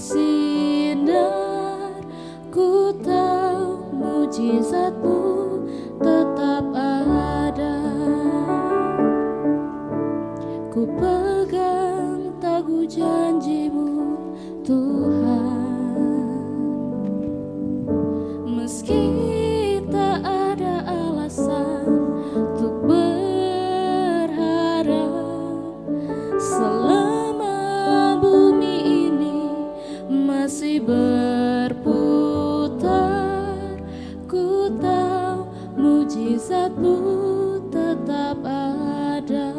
bersinar. Ku tahu mujizat-Mu tetap ada. Ku pegang teguh janji-Mu Tuhan. Meski tak ada alasan untuk berharap, selama bumi ini masih berputar, ku tahu mujizat-Mu tetap ada.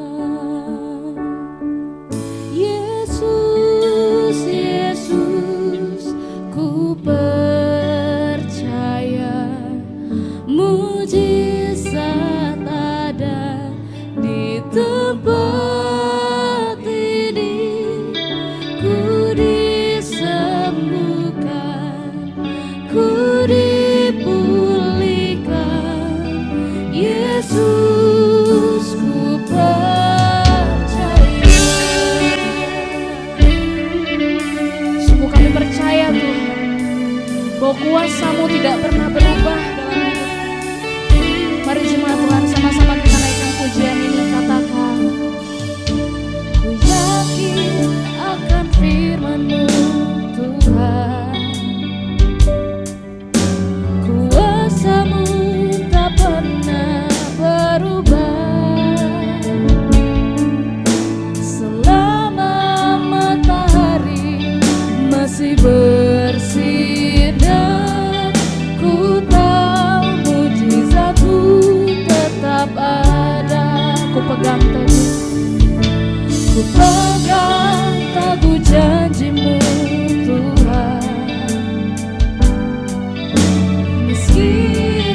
Yesus, Yesus, ku percaya mujizat ada di tempat ini. Ku disembuhkan, ku dipulihkan. Yesus, ku percaya. Sungguh kami percaya Tuhan, bahwa kuasa-Mu tidak pernah berubah dalam hidup. Mari jemaat Tuhan, sama-sama kita naikkan pujian ini, katakan, ku yakin akan firman-Mu Tuhan. Kuasa-Mu tak pernah berubah. Selama matahari masih bersinar, ku tahu mujizat-Mu tetap ada. Ku pegang teguh janji-Mu Tuhan. Meski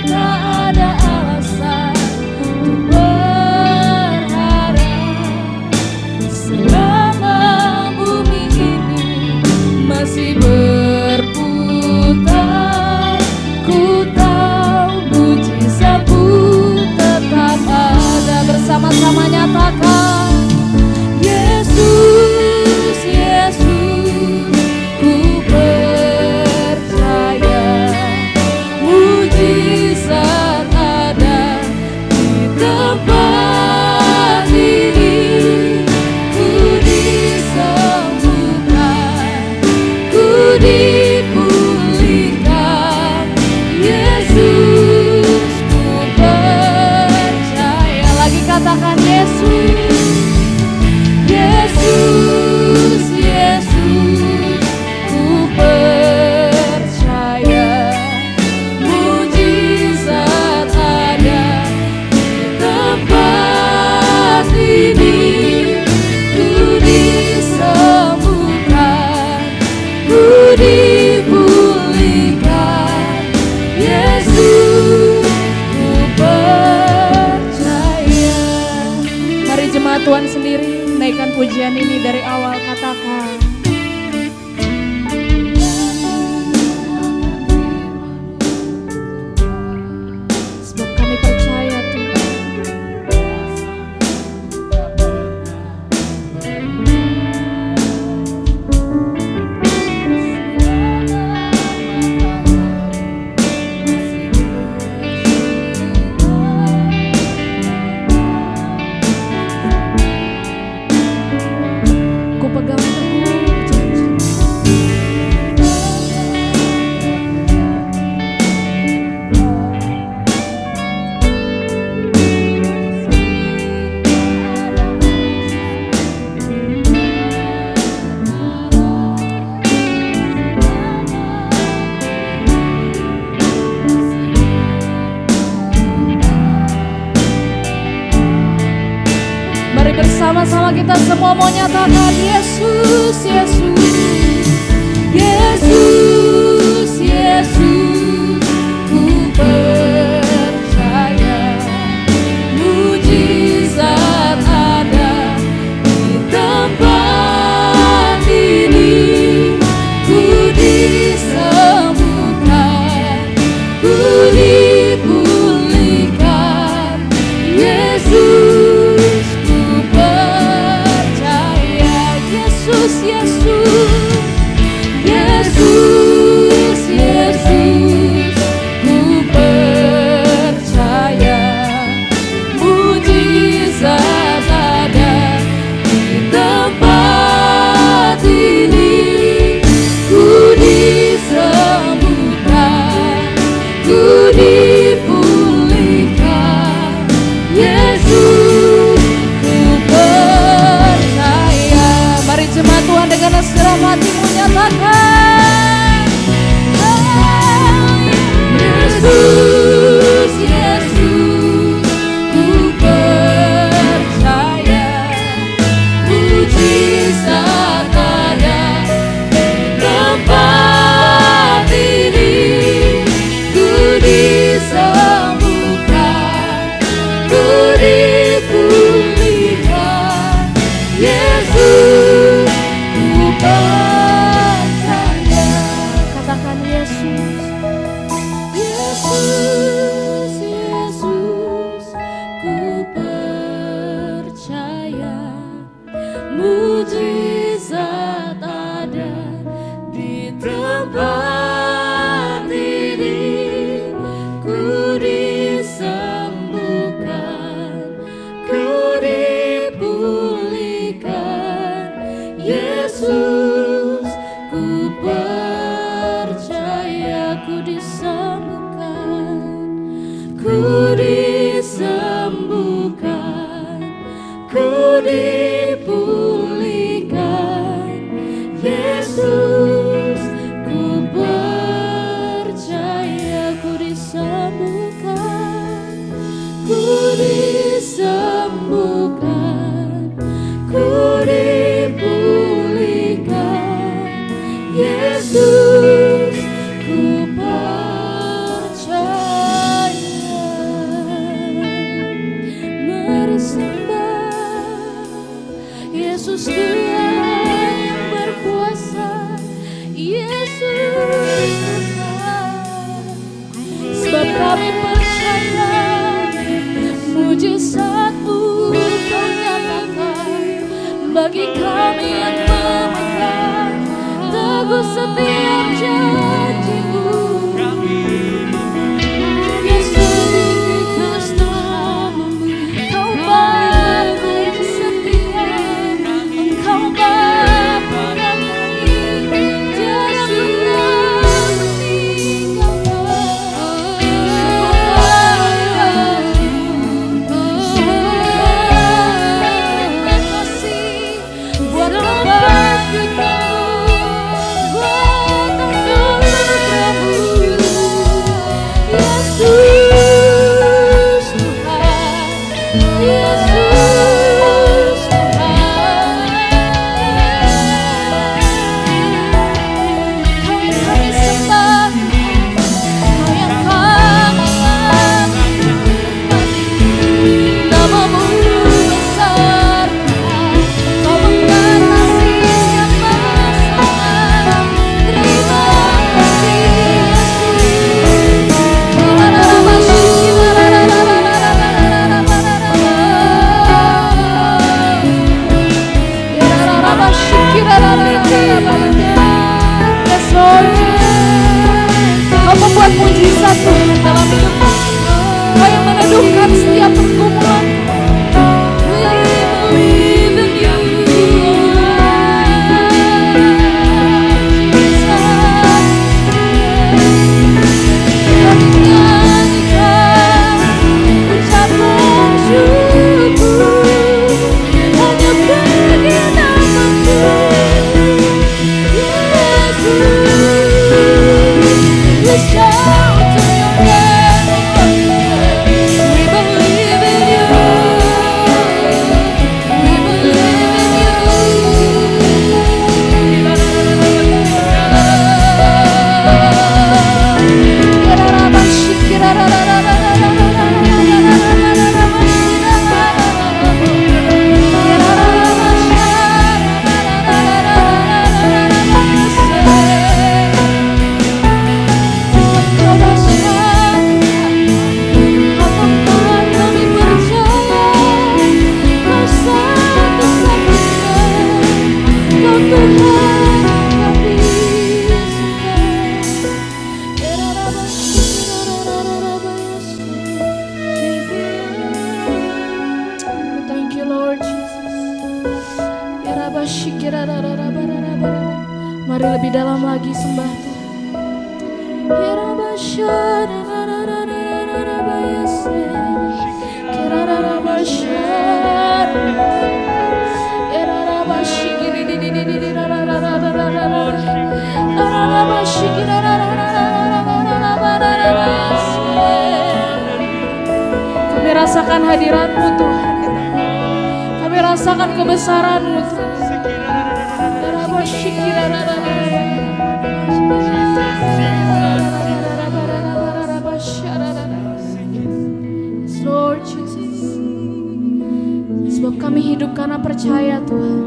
tak ada alasan untuk berharap, selama bumi ini masih berputar, ku tahu mujizat-Mu tetap ada. Bersama-sama nyatakan, Yesus, Yesus, ku percaya mujizat ada di tempat ini. Ku disembuhkan, ku dipulihkan. Yesus, ku percaya. Lagi katakan, Yesus, Yesus, Yesus, ku percaya mujizat ada di tempat ini. Ku disembuhkan, ku dipulihkan. Yesus, ku percaya. Mari jemaat Tuhan sendiri naikkan pujian ini dari awal, katakan, sebab kami percaya Tuhan. Ku pegang teguh bersama-sama kita semua mau nyatakan, Yesus, Yesus, Yesus, Yesus, ku percaya mujizat ada di tempat ini. Ku disembuhkan, ku dipulihkan. Yesus, ku percaya. Yesus, Yesus, ku disembuhkan, ku disembuhkan, ku dipulihkan. Yesus, ku percaya ku disembuhkan, ku disembuhkan, ku dipulihkan. Yesus, ku percaya. Mari sembah Yesus, Dia yang berkuasa. Yesus Tuhan, sebab kami percaya mujizat-Mu Kau nyatakan bagi kami yang memegang teguh setiap janji-Mu. Yesus Tuhan, Kau Bapa yang setia, Engkau Bapa yang baik, tiada pernah meninggalkan. Terima kasih buat kebaikan-Mu, buat anugerah-Mu. Yesus Tuhan, Yesus Tuhan, Kau yang kami sembah, Kau yang kami hormati. Nama-Mu besar Tuhan, Kau mengatasi setiap masalah. Terima kasih Yesus. Yes, Lord Jesus. Kau membuat mujizat Tuhan dalam hidup kami. Kau yang meneduhkan setiap pergumulan. We believe in you, Jesus. Kami nyanyikan ucapan syukur hanya bagi nama-Mu. We shout to your name. We believe in you. We believe in you. Thank you, Lord Jesus. Mari lebih dalam lagi sembah Kami rasakan hadirat-Mu Tuhan. Kami rasakan kebesaran-Mu Tuhan. Lord Jesus, sebab kami hidup karena percaya Tuhan.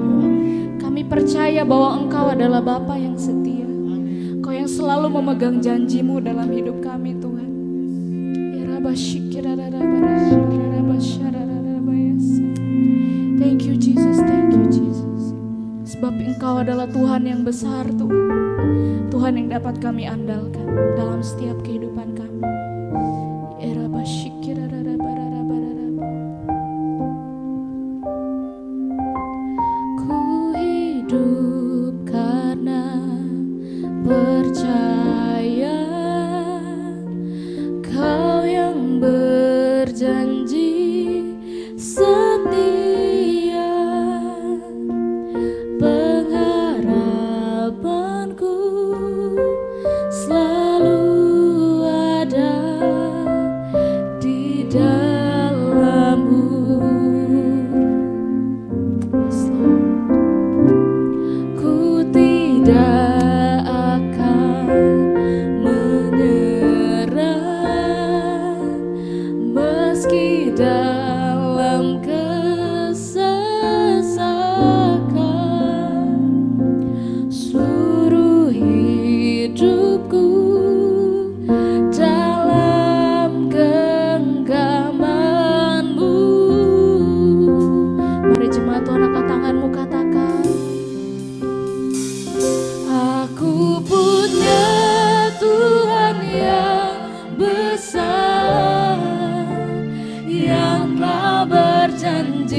Kami percaya bahwa Engkau adalah Bapa yang setia. Engkau yang selalu memegang janji-Mu dalam hidup kami Tuhan. Thank you Jesus, thank you Jesus. Sebab Engkau adalah Tuhan yang besar Tuhan. Tuhan yang dapat kami andalkan dalam setiap kehidupan kami. Ku hidup karena percaya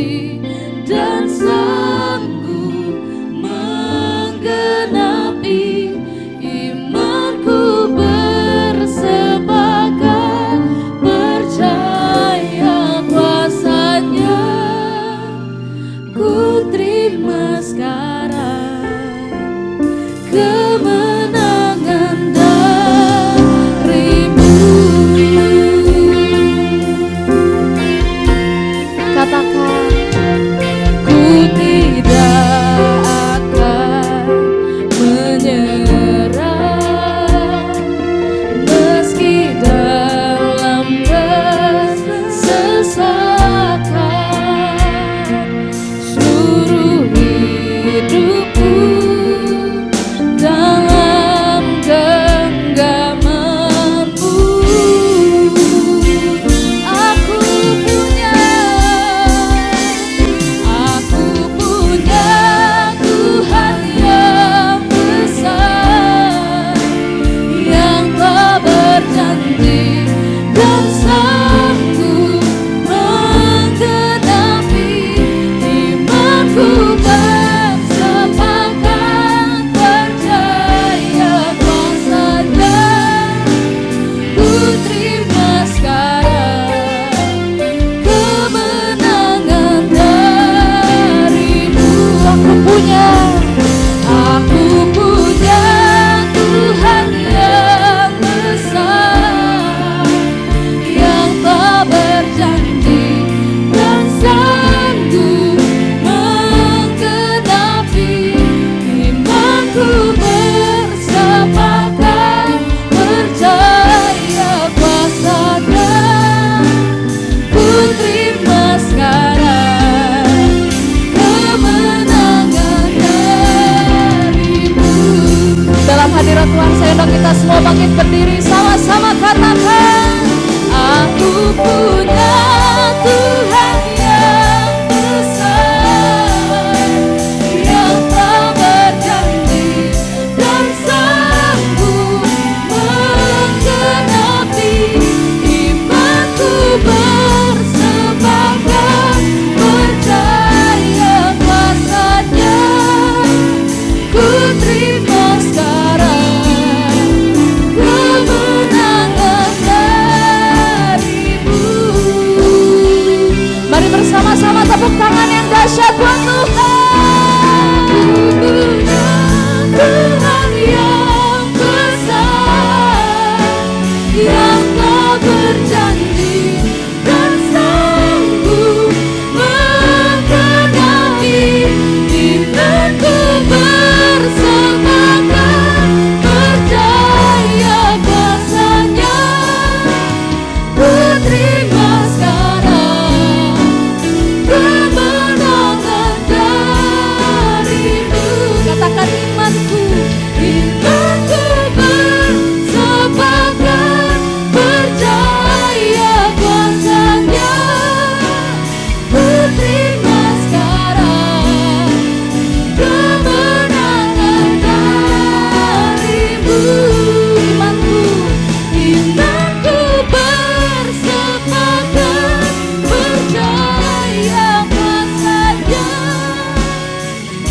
berjanji dan sanggup menggenapi. Imanku bersepakat percaya kuasanya. Ku terima sekarang kemenangan darimu. Katakan, ku tidak akan menyerah meski dalam kesesakan. Seluruh hidupku dalam genggamanmu. Aku punya Tuhan yang besar, yang telah berjanji dan sanggup menggenapi. Imanku bersepakat percaya kuasanya. Ku terima sekarang kemenangan darimu. Aku punya Tuhan yang besar, yang telah berjanji dan sanggup menggenapi. Imanku bersepakat percaya kuasanya. Ku terima sekarang kemenangan darimu. Dalam hadirat Tuhan, saya undang kita semua bangkit berdiri, sama-sama katakan, aku punya Tuhan yang besar, yang telah berjanji dan sanggup menggenapi. Imanku bersepakat percaya kuasanya. Ku terima sekarang kemenangan darimu. Mari bersama-sama tepuk tangan yang dahsyat buat Tuhan. Tuhan yang besar, yang telah berjanji dan sanggup menggenapi. Imanku bersepakat percaya kuasanya. Ku terima sekarang kemenangan darimu. Katakan, imanku bersepakat percaya kuasanya. Ku terima sekarang kemenangan darimu. Imanku bersepakat percaya kuasanya.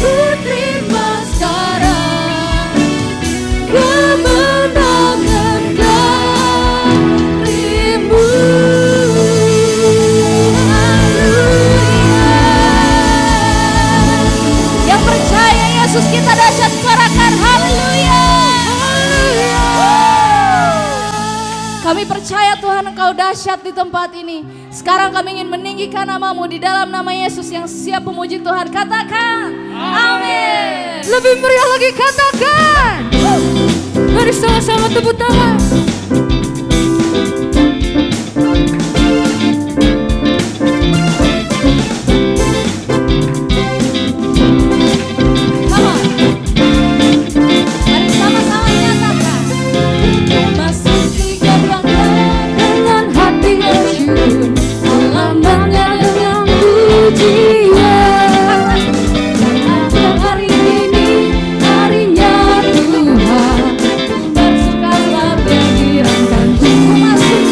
Ku terima sekarang kemenangan darimu. Yang percaya Yesus kita dahsyat, suarakan haleluya. Kami percaya Tuhan Engkau dahsyat di tempat ini. Sekarang kami ingin meninggikan namamu di dalam nama Yesus yang siap memuji Tuhan. Katakan amin. Lebih meriah lagi, katakan. Mari sama-sama tepuk tangan. Come on. Mari sama-sama nyatakan. Masuki gerbang dengan hati yang syukur, alamatnya dengan pujian. Dan ada hari ini, harinya Tuhan, bersukalah bergirangkan. Ku masuk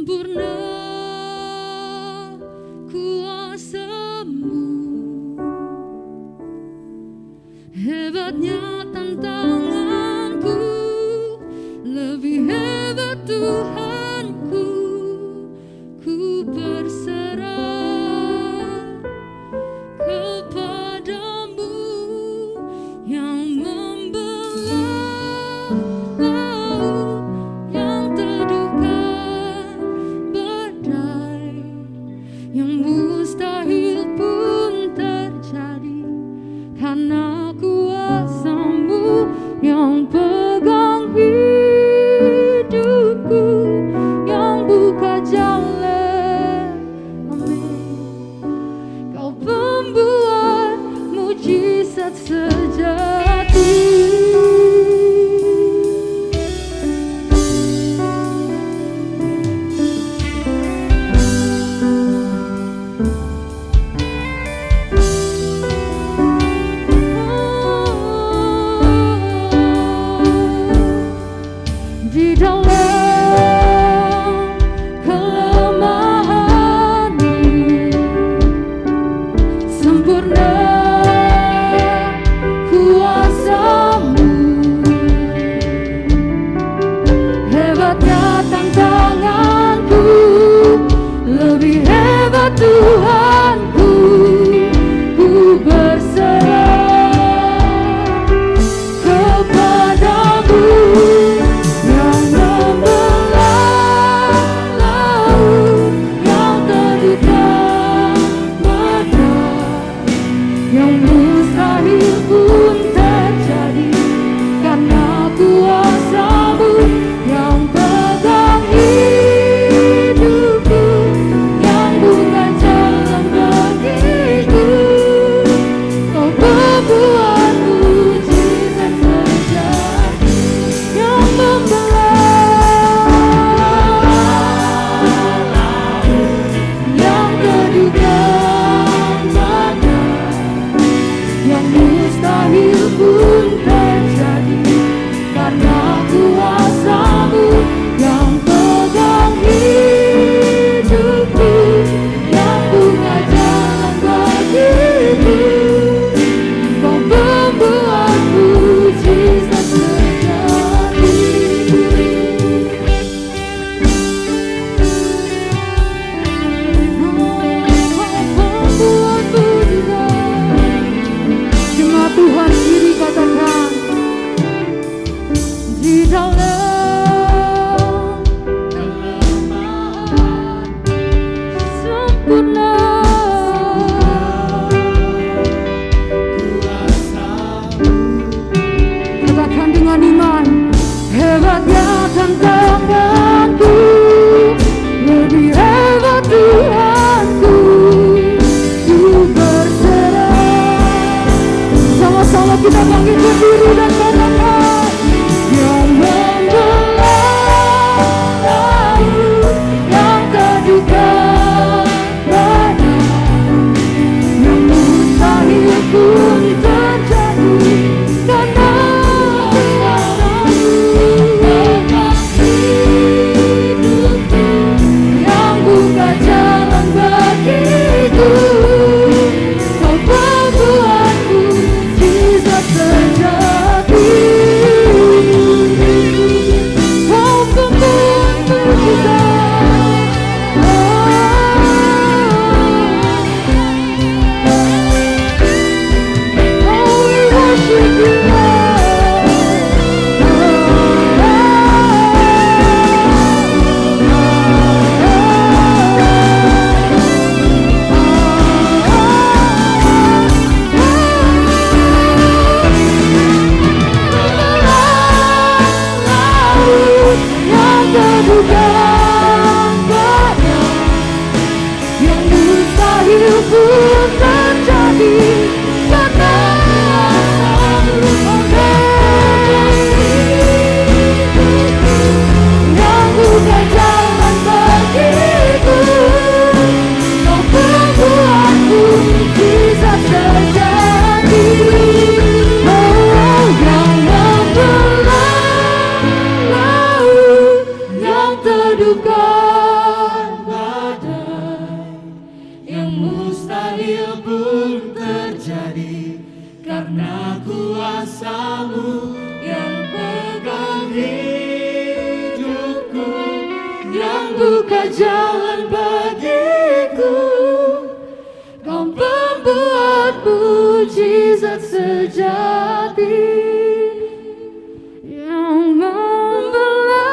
Sempurna kuasa-Mu, hebatnya tantanganku, lebih hebat Tuhanku. Ku berserah kepadamu yang membelah laut, yang teduhkan badai, yang mustahil pun terjadi, karena kuasa-Mu yang pegang hidupku, yang buka jalan. Amin. Kau pembuat mujizat sejati. Di dalam kelemahanku, sempurna kuasa-Mu, hebatnya tantanganku, lebih hebat Tuhanku. Ku berserah kepadamu yang membelah laut, yang teduhkan badai, yang mustahil pun terjadi, karena kuasa-Mu yang pegang hidupku, yang buka jalan bagiku. Kau pembuat mujizat sejati, yang membelah laut, yang teduhkan badai, yang mustahil pun terjadi, karena kuasa-Mu yang pegang hidupku, yang buka jalan bagiku. Kau pembuat mujizat sejati. Kau pembuat mujizat. Jemaat Tuhan diri katakan, di dalam kelemahan sempurna kuasa-Mu, katakan dengan iman, hebatnya tantanganku, lebih hebat Tuhanku. Ku berserah. Sama-sama kita bangkit berdiri dan katakan, yang membelah laut, yang teduhkan badai, yang mustahil pun terjadi, karena kuasa-Mu pegang hidupku, yang buka jalan bagiku. Kau pembuat mujizat sejati. Kau pembuat mujizat. Oh, we worship you, yang teduhkan badai, yang mustahil pun terjadi, karena kuasa-Mu pegang hidupku, yang buka jalan bagiku. Kau pembuat mujizat sejati. Oh, yang membelah laut, yang teduhkan membuka jalan bagiku. Kau pembuat mujizat sejati yang membelah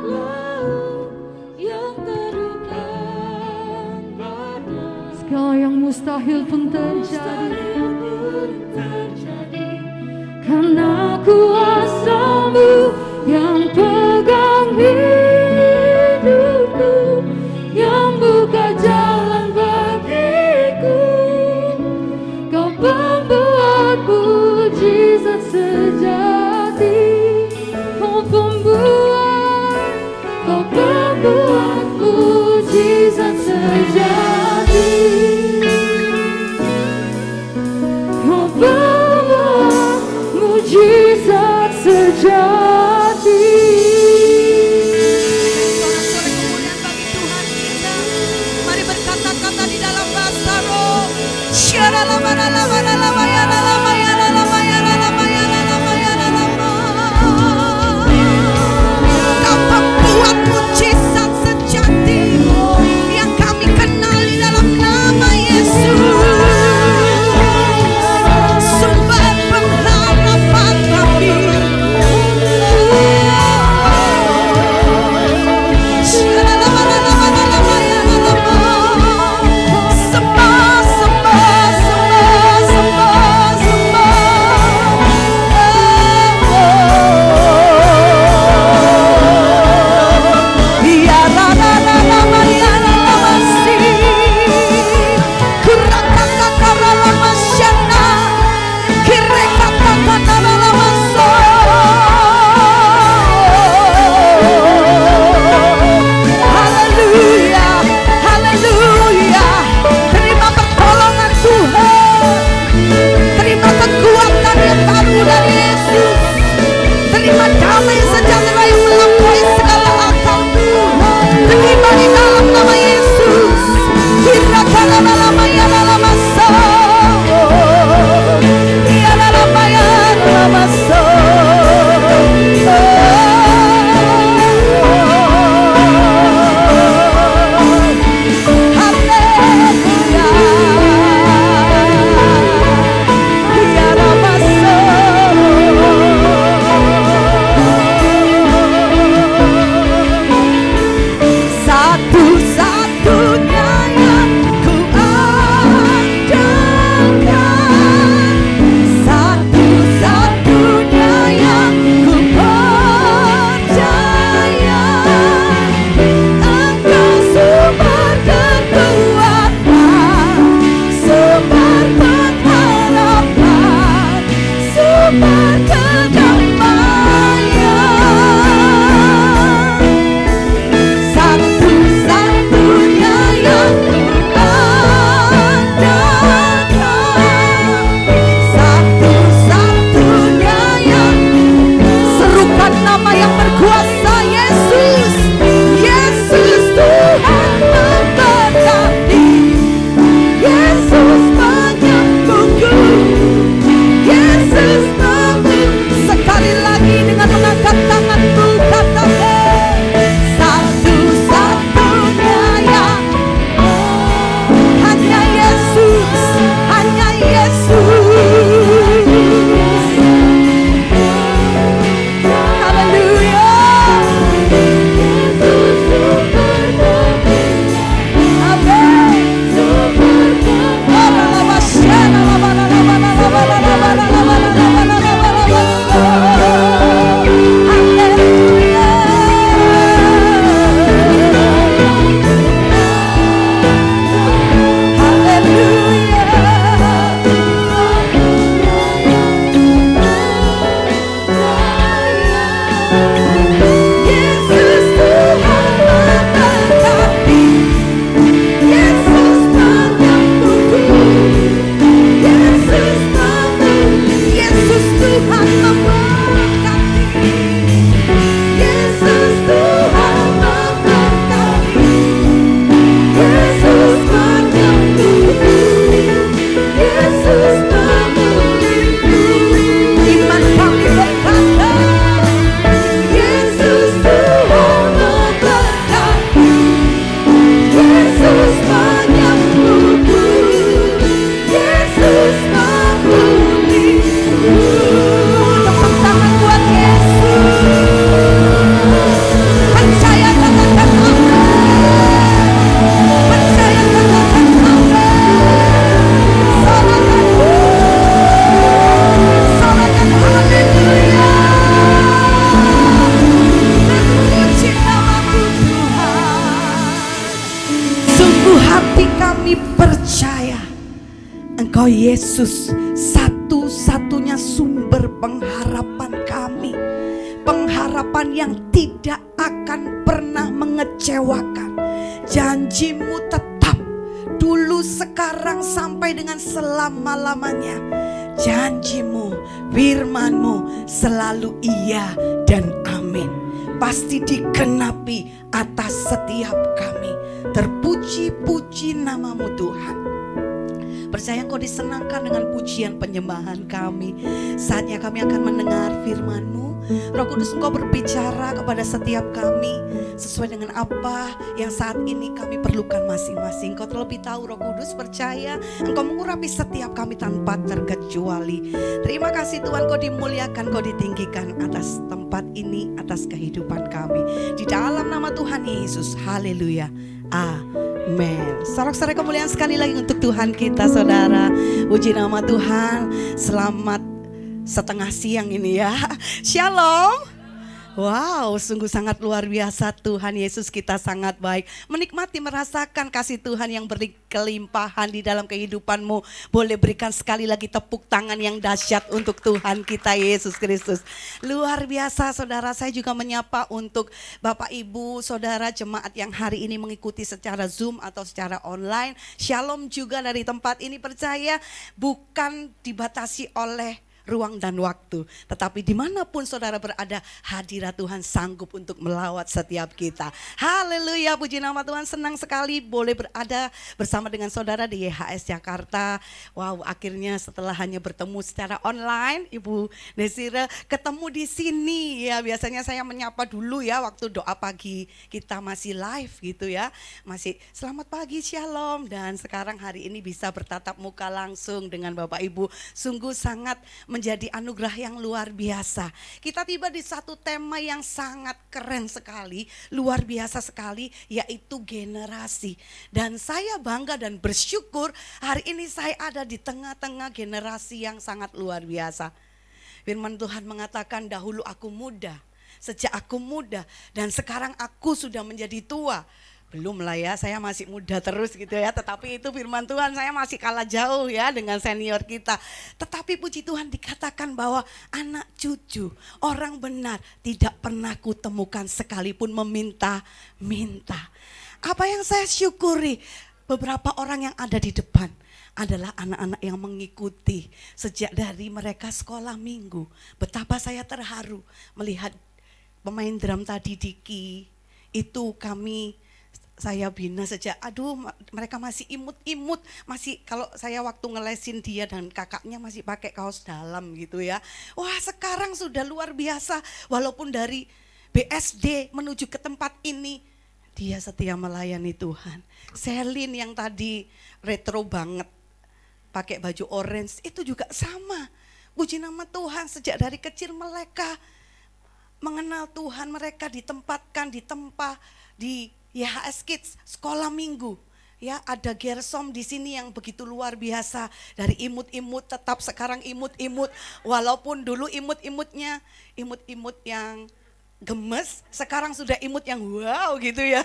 laut yang terukan badai. Segala yang mustahil pun terjadi karena kuasa-Mu yang pegang hidupku, yang buka jalan bagiku. Kau pembuat mujizat sejati. Kau pembuat mujizat sejati. Kau pembuat mujizat sejati. Sorak-sorai kemuliaan bagi Tuhan kita. Mari berkata-kata di dalam bahasa roh. Kau pembuat mujizat sejati yang kami kenal. Kami percaya Engkau Yesus satu-satunya sumber pengharapan kami. Pengharapan yang tidak akan pernah mengecewakan. Janjimu tetap dulu, sekarang, sampai dengan selama-lamanya. Janjimu, firmanmu selalu iya dan amin. Pasti digenapi atas setiap kami. Terpuji-puji namamu Tuhan. Percaya Engkau disenangkan dengan pujian penyembahan kami. Saatnya kami akan mendengar firman-Mu. Roh Kudus, Engkau berbicara kepada setiap kami sesuai dengan apa yang saat ini kami perlukan masing-masing. Engkau terlebih tahu, Roh Kudus, percaya Engkau mengurapi setiap kami tanpa terkecuali. Terima kasih Tuhan, Engkau dimuliakan, Engkau ditinggikan atas tempat ini, atas kehidupan kami. Di dalam nama Tuhan Yesus, haleluya, amin. Sorak-sorai kemuliaan sekali lagi untuk Tuhan kita, saudara. Puji nama Tuhan. Selamat setengah siang ini ya. Shalom. Wow, sungguh sangat luar biasa. Tuhan Yesus kita sangat baik. Menikmati, merasakan kasih Tuhan yang berkelimpahan di dalam kehidupanmu. Boleh berikan sekali lagi tepuk tangan yang dahsyat untuk Tuhan kita Yesus Kristus. Luar biasa saudara, saya juga menyapa untuk Bapak Ibu saudara jemaat yang hari ini mengikuti secara Zoom atau secara online. Shalom juga dari tempat ini, percaya bukan dibatasi oleh ruang dan waktu, tetapi dimanapun saudara berada, hadirat Tuhan sanggup untuk melawat setiap kita. Haleluya, puji nama Tuhan. Senang sekali boleh berada bersama dengan saudara di YHS Jakarta. Wow, akhirnya setelah hanya bertemu secara online, Ibu Desira ketemu di sini ya. Biasanya saya menyapa dulu ya waktu doa pagi kita masih live gitu ya, masih selamat pagi, shalom. Dan sekarang hari ini bisa bertatap muka langsung dengan Bapak Ibu, sungguh sangat menjadi anugerah yang luar biasa. Kita tiba di satu tema yang sangat keren sekali, luar biasa sekali, yaitu generasi. Dan saya bangga dan bersyukur hari ini saya ada di tengah-tengah generasi yang sangat luar biasa. Firman Tuhan mengatakan, dahulu aku muda, sejak aku muda, dan sekarang aku sudah menjadi tua. Belum lah ya, saya masih muda terus gitu ya. Tetapi itu firman Tuhan, saya masih kalah jauh ya dengan senior kita. Tetapi puji Tuhan dikatakan bahwa anak cucu orang benar tidak pernah kutemukan sekalipun meminta-minta. Apa yang saya syukuri, beberapa orang yang ada di depan adalah anak-anak yang mengikuti sejak dari mereka sekolah minggu. Betapa saya terharu melihat pemain drum tadi, Diki, itu saya bina sejak, mereka masih imut-imut, masih kalau saya waktu ngelesin dia dan kakaknya masih pakai kaos dalam gitu ya. Wah, sekarang sudah luar biasa, walaupun dari BSD menuju ke tempat ini, dia setia melayani Tuhan. Selin yang tadi retro banget, pakai baju orange, itu juga sama. Puji nama Tuhan, sejak dari kecil mereka mengenal Tuhan, mereka ditempatkan di tempat di YHS Kids, sekolah minggu. Ya, ada Gersom di sini yang begitu luar biasa. Dari imut-imut tetap sekarang imut-imut. Walaupun dulu imut-imutnya imut-imut yang gemes, sekarang sudah imut yang wow gitu ya.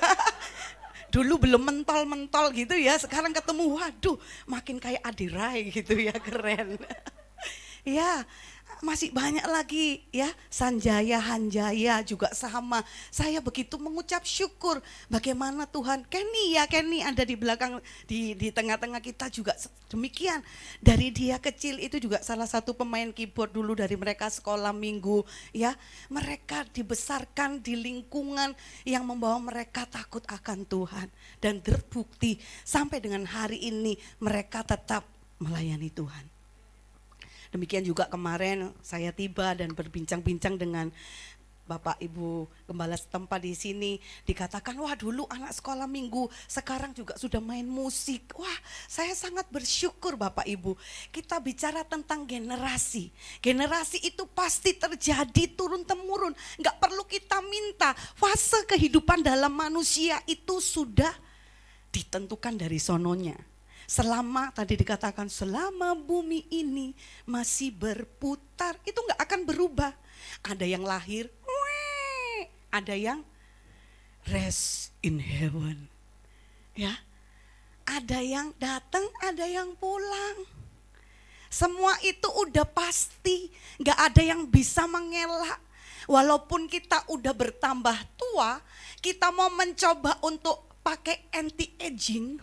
Dulu belum mentol-mentol gitu ya, sekarang ketemu waduh makin kayak Adirai gitu ya, keren. Ya, masih banyak lagi ya, Sanjaya, Hanjaya juga sama. Saya begitu mengucap syukur bagaimana Tuhan. Kenny ada di belakang, di tengah-tengah kita juga demikian. Dari dia kecil itu juga salah satu pemain keyboard dulu dari mereka sekolah minggu ya. Mereka dibesarkan di lingkungan yang membawa mereka takut akan Tuhan. Dan terbukti sampai dengan hari ini mereka tetap melayani Tuhan. Demikian juga kemarin saya tiba dan berbincang-bincang dengan Bapak Ibu Gembala setempat di sini, dikatakan wah dulu anak sekolah minggu, sekarang juga sudah main musik. Wah, saya sangat bersyukur Bapak Ibu. Kita bicara tentang generasi. Generasi itu pasti terjadi turun-temurun, enggak perlu kita minta. Fase kehidupan dalam manusia itu sudah ditentukan dari sononya. Selama tadi dikatakan selama bumi ini masih berputar, itu enggak akan berubah. Ada yang lahir, ada yang rest in heaven. Ya. ada yang datang, ada yang pulang. Semua itu udah pasti, gak ada yang bisa mengelak. Walaupun kita udah bertambah tua, kita mau mencoba untuk pakai anti aging,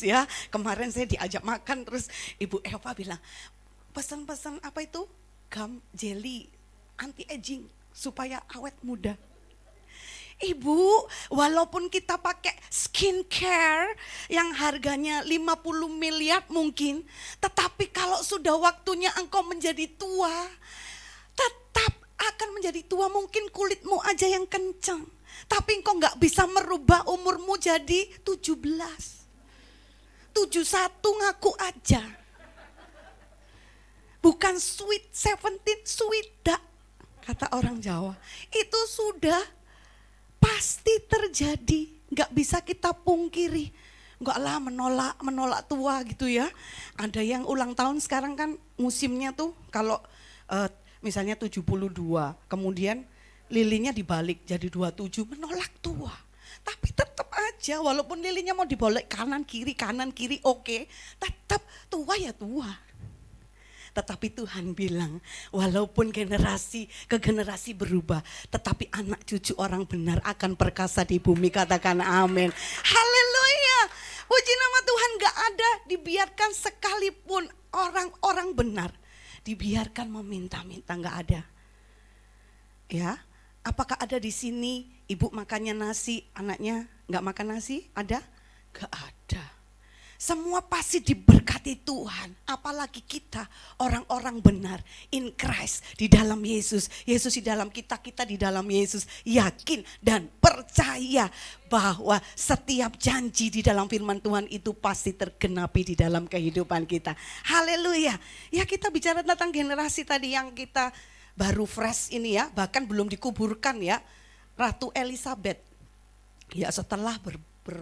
ya. Kemarin saya diajak makan, terus Ibu Eva bilang, pesan-pesan apa itu? Gum jelly anti aging supaya awet muda. Ibu, walaupun kita pakai skincare yang harganya 50 miliar mungkin, tetapi kalau sudah waktunya engkau menjadi tua, tetap akan menjadi tua. Mungkin kulitmu aja yang kencang, tapi engkau gak bisa merubah umurmu jadi 17. 71 ngaku aja. Bukan sweet 17, sweet dak, kata orang Jawa. Itu sudah pasti terjadi, nggak bisa kita pungkiri. Nggak lah menolak tua gitu ya. Ada yang ulang tahun sekarang kan musimnya tuh kalau misalnya 72, kemudian lilinnya dibalik jadi 27, menolak tua. Tapi tetap aja walaupun lilinnya mau dibalik kanan kiri oke, tetap tua ya tua. Tetapi Tuhan bilang, walaupun generasi ke generasi berubah, tetapi anak cucu orang benar akan perkasa di bumi. Katakan amin. Haleluya. Puji nama Tuhan, gak ada dibiarkan sekalipun orang-orang benar dibiarkan meminta-minta, gak ada. Ya, apakah ada di sini ibu makannya nasi, anaknya gak makan nasi? Ada? Gak ada. Semua pasti diberkati Tuhan, apalagi kita orang-orang benar in Christ, di dalam Yesus. Yesus di dalam kita, kita di dalam Yesus. Yakin dan percaya bahwa setiap janji di dalam firman Tuhan itu pasti tergenapi di dalam kehidupan kita. Haleluya. Ya, kita bicara tentang generasi tadi yang kita baru fresh ini ya, bahkan belum dikuburkan ya. Ratu Elizabeth, ya setelah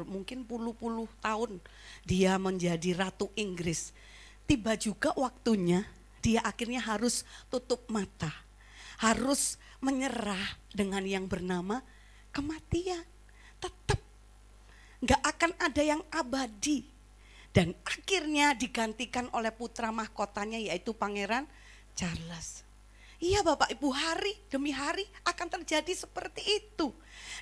mungkin puluh-puluh tahun dia menjadi Ratu Inggris. Tiba juga waktunya dia akhirnya harus tutup mata. Harus menyerah dengan yang bernama kematian. Tetap gak akan ada yang abadi. Dan akhirnya digantikan oleh putra mahkotanya yaitu Pangeran Charles. Iya Bapak Ibu, hari demi hari akan terjadi seperti itu.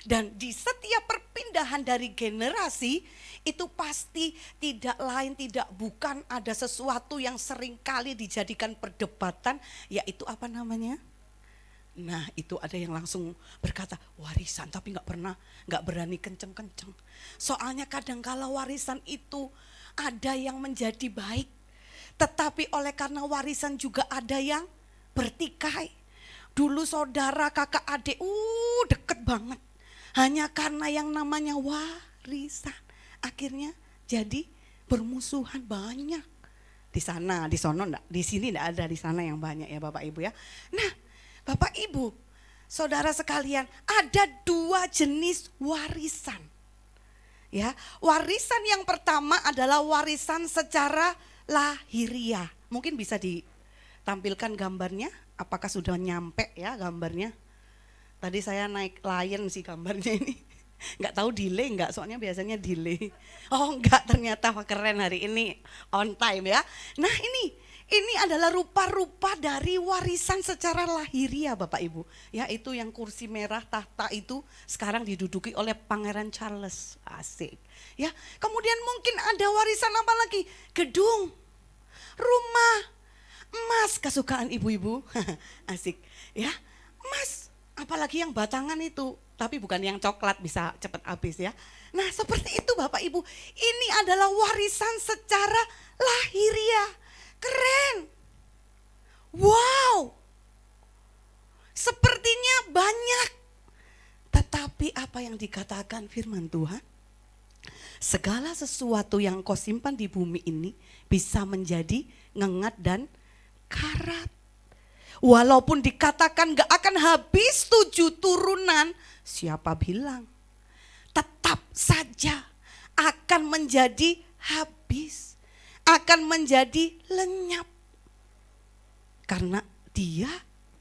Dan di setiap perpindahan dari generasi itu pasti tidak lain tidak bukan ada sesuatu yang seringkali dijadikan perdebatan, yaitu apa namanya? Nah itu ada yang langsung berkata warisan, tapi gak berani kenceng-kenceng. Soalnya kadangkala warisan itu ada yang menjadi baik, tetapi oleh karena warisan juga ada yang bertikai. Dulu saudara kakak adik deket banget. Hanya karena yang namanya warisan. Akhirnya jadi bermusuhan banyak. Di sana, di sono enggak, di sini enggak ada, di sana yang banyak ya Bapak Ibu ya. Nah, Bapak Ibu, saudara sekalian, ada 2 jenis warisan. Ya, warisan yang pertama adalah warisan secara lahiriah. Mungkin bisa ditampilkan gambarnya, apakah sudah nyampe ya gambarnya? Tadi saya naik Lion sih gambarnya ini. Nggak tahu delay nggak, soalnya biasanya delay. Oh enggak, ternyata keren hari ini on time ya. Nah ini adalah rupa-rupa dari warisan secara lahiriah Bapak Ibu. Ya itu yang kursi merah tahta itu sekarang diduduki oleh Pangeran Charles. Asik. Ya, kemudian mungkin ada warisan apa lagi? Gedung, rumah, emas kesukaan ibu-ibu. Asik. Ya, emas. Apalagi yang batangan itu, tapi bukan yang coklat bisa cepat habis ya. Nah seperti itu Bapak Ibu, ini adalah warisan secara lahiriah. Keren. Wow. Sepertinya banyak. Tetapi apa yang dikatakan firman Tuhan? Segala sesuatu yang kau simpan di bumi ini bisa menjadi ngengat dan karat. Walaupun dikatakan gak akan habis 7 turunan, siapa bilang? Tetap saja akan menjadi habis, akan menjadi lenyap. Karena dia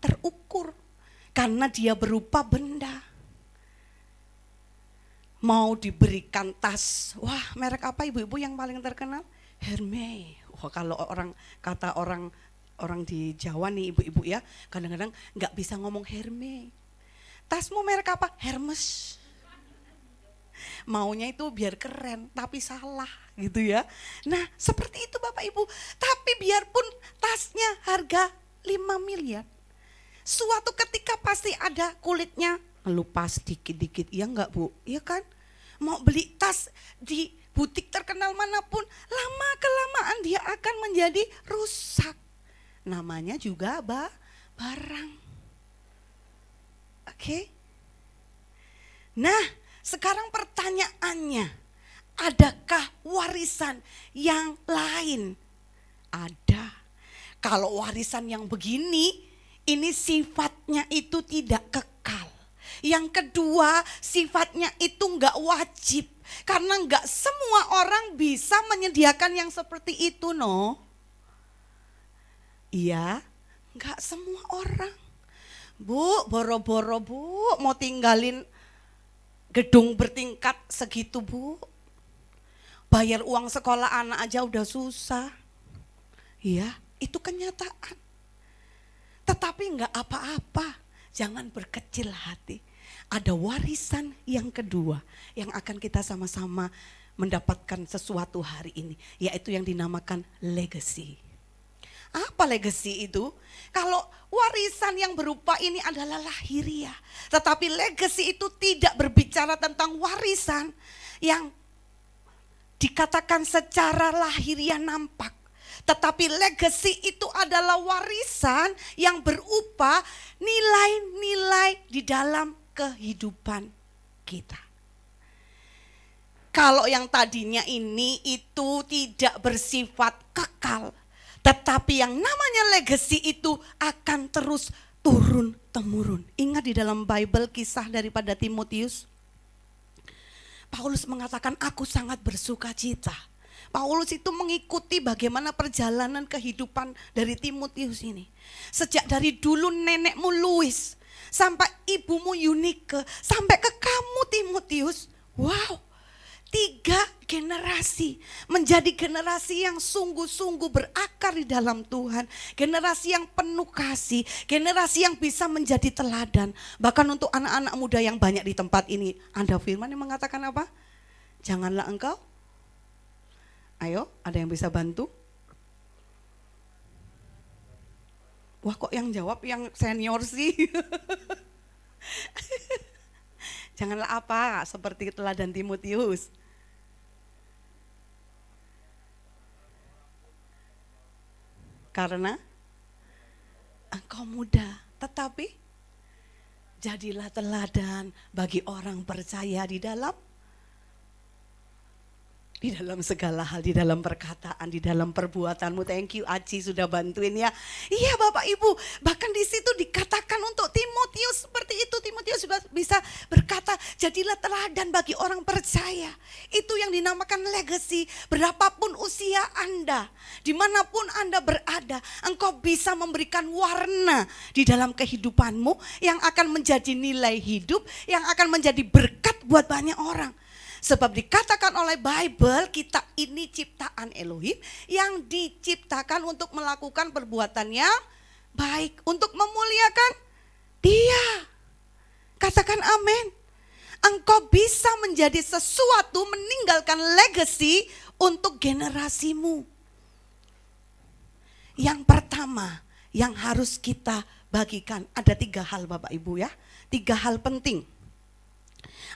terukur, karena dia berupa benda. mau diberikan tas. Wah, merek apa ibu-ibu yang paling terkenal? Hermes. Wah, kalau kata orang di Jawa nih ibu-ibu ya, kadang-kadang nggak bisa ngomong Hermes. Tasmu merek apa? Hermes. Maunya itu biar keren, tapi salah gitu ya. Nah, seperti itu Bapak Ibu. Tapi biarpun tasnya harga 5 miliar, suatu ketika pasti ada kulitnya ngelupas dikit-dikit, iya enggak Bu? Iya kan? Mau beli tas di butik terkenal manapun, lama-kelamaan dia akan menjadi rusak. Namanya juga barang. Oke? Nah, sekarang pertanyaannya, adakah warisan yang lain? Ada. Kalau warisan yang begini, ini sifatnya itu tidak kekal. Yang kedua, sifatnya itu enggak wajib. Karena enggak semua orang bisa menyediakan yang seperti itu, no. Iya, enggak semua orang. Bu, boro-boro Bu, mau tinggalin gedung bertingkat segitu Bu. Bayar uang sekolah anak aja udah susah. Iya, itu kenyataan. Tetapi enggak apa-apa, jangan berkecil hati. Ada warisan yang kedua yang akan kita sama-sama mendapatkan sesuatu hari ini, yaitu yang dinamakan legacy. Apa legacy itu? Kalau warisan yang berupa ini adalah lahiriah, tetapi legacy itu tidak berbicara tentang warisan yang dikatakan secara lahiriah nampak. Tetapi legacy itu adalah warisan yang berupa nilai-nilai di dalam kehidupan kita. Kalau yang tadinya ini itu tidak bersifat kekal, tetapi yang namanya legacy itu akan terus turun-temurun. Ingat di dalam Bible kisah daripada Timotius, Paulus mengatakan, aku sangat bersuka cita. Paulus itu mengikuti bagaimana perjalanan kehidupan dari Timotius ini. Sejak dari dulu nenekmu Louis, sampai ibumu Eunike, sampai ke kamu Timotius. Wow, 3 generasi menjadi generasi yang sungguh-sungguh berakar di dalam Tuhan. Generasi yang penuh kasih, generasi yang bisa menjadi teladan. Bahkan untuk anak-anak muda yang banyak di tempat ini. Ada firman yang mengatakan apa? Janganlah engkau. Ayo, ada yang bisa bantu? Wah, kok yang jawab yang senior sih? Janganlah apa? Seperti teladan Timotius. Karena engkau muda, tetapi jadilah teladan bagi orang percaya di dalam segala hal, di dalam perkataan, di dalam perbuatanmu. Thank you Aci sudah bantuin ya. Iya Bapak Ibu, bahkan di situ dikatakan untuk Timotius seperti itu. Timotius bisa berkata, jadilah teladan bagi orang percaya. Itu yang dinamakan legacy. Berapapun usia Anda, dimanapun Anda berada, engkau bisa memberikan warna di dalam kehidupanmu yang akan menjadi nilai hidup, yang akan menjadi berkat buat banyak orang. Sebab dikatakan oleh Bible, kita ini ciptaan Elohim yang diciptakan untuk melakukan perbuatan yang baik, untuk memuliakan Dia. Katakan amin. Engkau bisa menjadi sesuatu, meninggalkan legacy untuk generasimu. Yang pertama yang harus kita bagikan, ada 3 hal Bapak Ibu ya, 3 hal penting.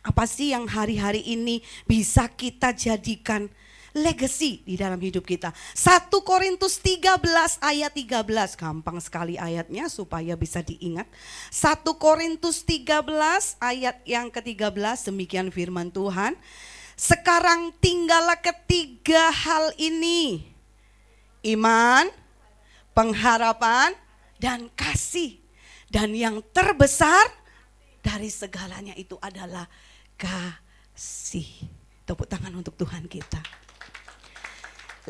Apa sih yang hari-hari ini bisa kita jadikan legacy di dalam hidup kita? 1 Korintus 13 ayat 13, gampang sekali ayatnya supaya bisa diingat. 1 Korintus 13 ayat yang ke-13, demikian firman Tuhan. Sekarang tinggallah ketiga hal ini: iman, pengharapan, dan kasih. Dan yang terbesar dari segalanya itu adalah kasih. Tepuk tangan untuk Tuhan kita.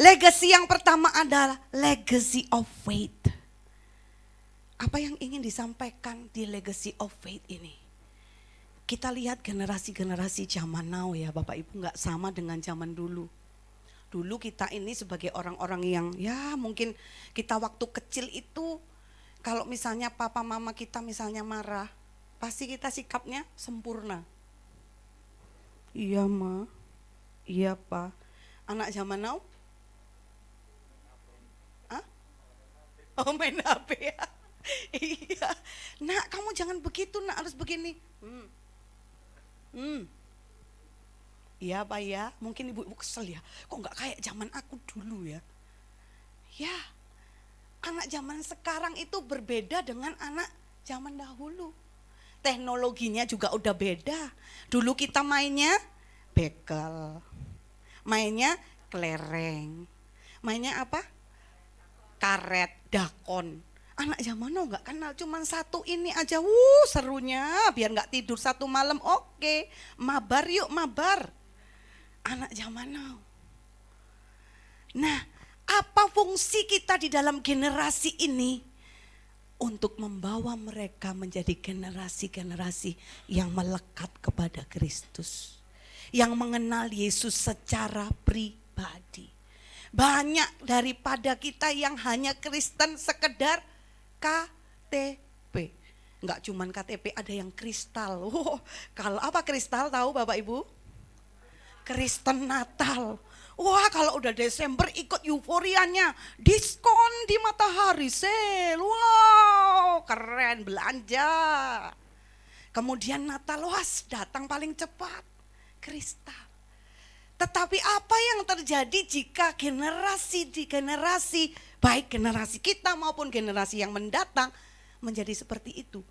Legacy yang pertama adalah legacy of faith. Apa yang ingin disampaikan di legacy of faith ini? kita lihat generasi-generasi zaman now ya Bapak Ibu, nggak sama dengan zaman dulu. Dulu kita ini sebagai orang-orang yang ya mungkin kita waktu kecil itu kalau misalnya papa mama kita misalnya marah, pasti kita sikapnya sempurna. Iya ma, iya pa. Anak zaman now? Hah? Oh main HP ya? Iya. Nak kamu jangan begitu nak, harus begini. Iya Pak ya, mungkin ibu-ibu kesel ya, kok nggak kayak zaman aku dulu ya. Ya, anak zaman sekarang itu berbeda dengan anak zaman dahulu. Teknologinya juga udah beda. Dulu kita mainnya bekel, mainnya kelereng, mainnya apa? Karet, dakon. Anak zaman now nggak kenal, cuman satu ini aja, serunya biar nggak tidur satu malam, oke, mabar yuk mabar. Anak zaman now. Nah, apa fungsi kita di dalam generasi ini? Untuk membawa mereka menjadi generasi-generasi yang melekat kepada Kristus. Yang mengenal Yesus secara pribadi. Banyak daripada kita yang hanya Kristen sekedar KTP. Enggak cuman KTP, ada yang kristal. Kalau apa kristal tahu Bapak Ibu? Kristen Natal. Wah kalau udah Desember ikut euforianya, diskon di Matahari Sale, wow keren belanja. Kemudian Natal, datang paling cepat, kristal. Tetapi apa yang terjadi jika generasi di generasi, baik generasi kita maupun generasi yang mendatang menjadi seperti itu?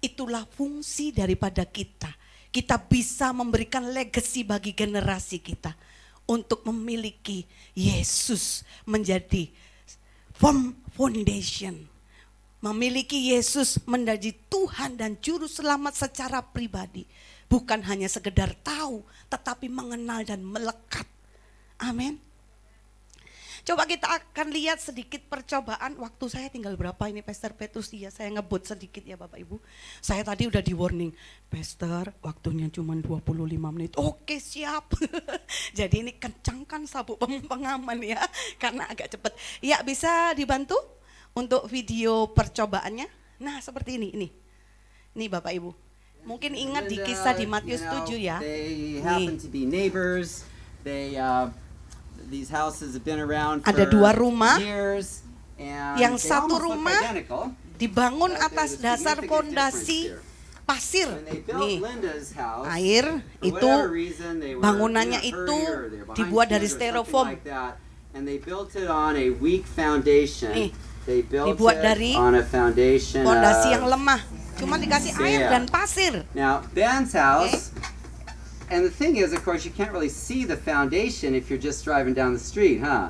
Itulah fungsi daripada kita. Kita bisa memberikan legacy bagi generasi kita. Untuk memiliki Yesus menjadi foundation. Memiliki Yesus menjadi Tuhan dan Juru Selamat secara pribadi. Bukan hanya sekedar tahu, tetapi mengenal dan melekat. Amin. Coba kita akan lihat sedikit percobaan. Waktu saya tinggal berapa ini Pastor Petrus? Iya saya ngebut sedikit ya Bapak Ibu. Saya tadi udah di warning, Pastor waktunya cuma 25 menit. Oke siap. Jadi ini kencangkan sabuk pengaman ya, karena agak cepat. Ya bisa dibantu untuk video percobaannya. Nah seperti ini. Ini Bapak Ibu. Mungkin ingat di kisah di Matius 7 ya. They happen to be neighbors. These houses have been around for Ada dua rumah, years, and yang they satu almost look rumah identical, dibangun but atas there's a dasar significant fondasi difference pasir. here. When they built Nih, Linda's house, air for itu whatever reason, they were bangunannya in a itu hurry or they were behind dibuat dari schedule or something styrofoam. like that, and they built it on a weak foundation. Nih, They built dibuat it dari on a foundation Fondasi yang of lemah, cuma dikasih air Yeah. dan pasir. Now, Ben's house, and the thing is, of course, you can't really see the foundation if you're just driving down the street, huh?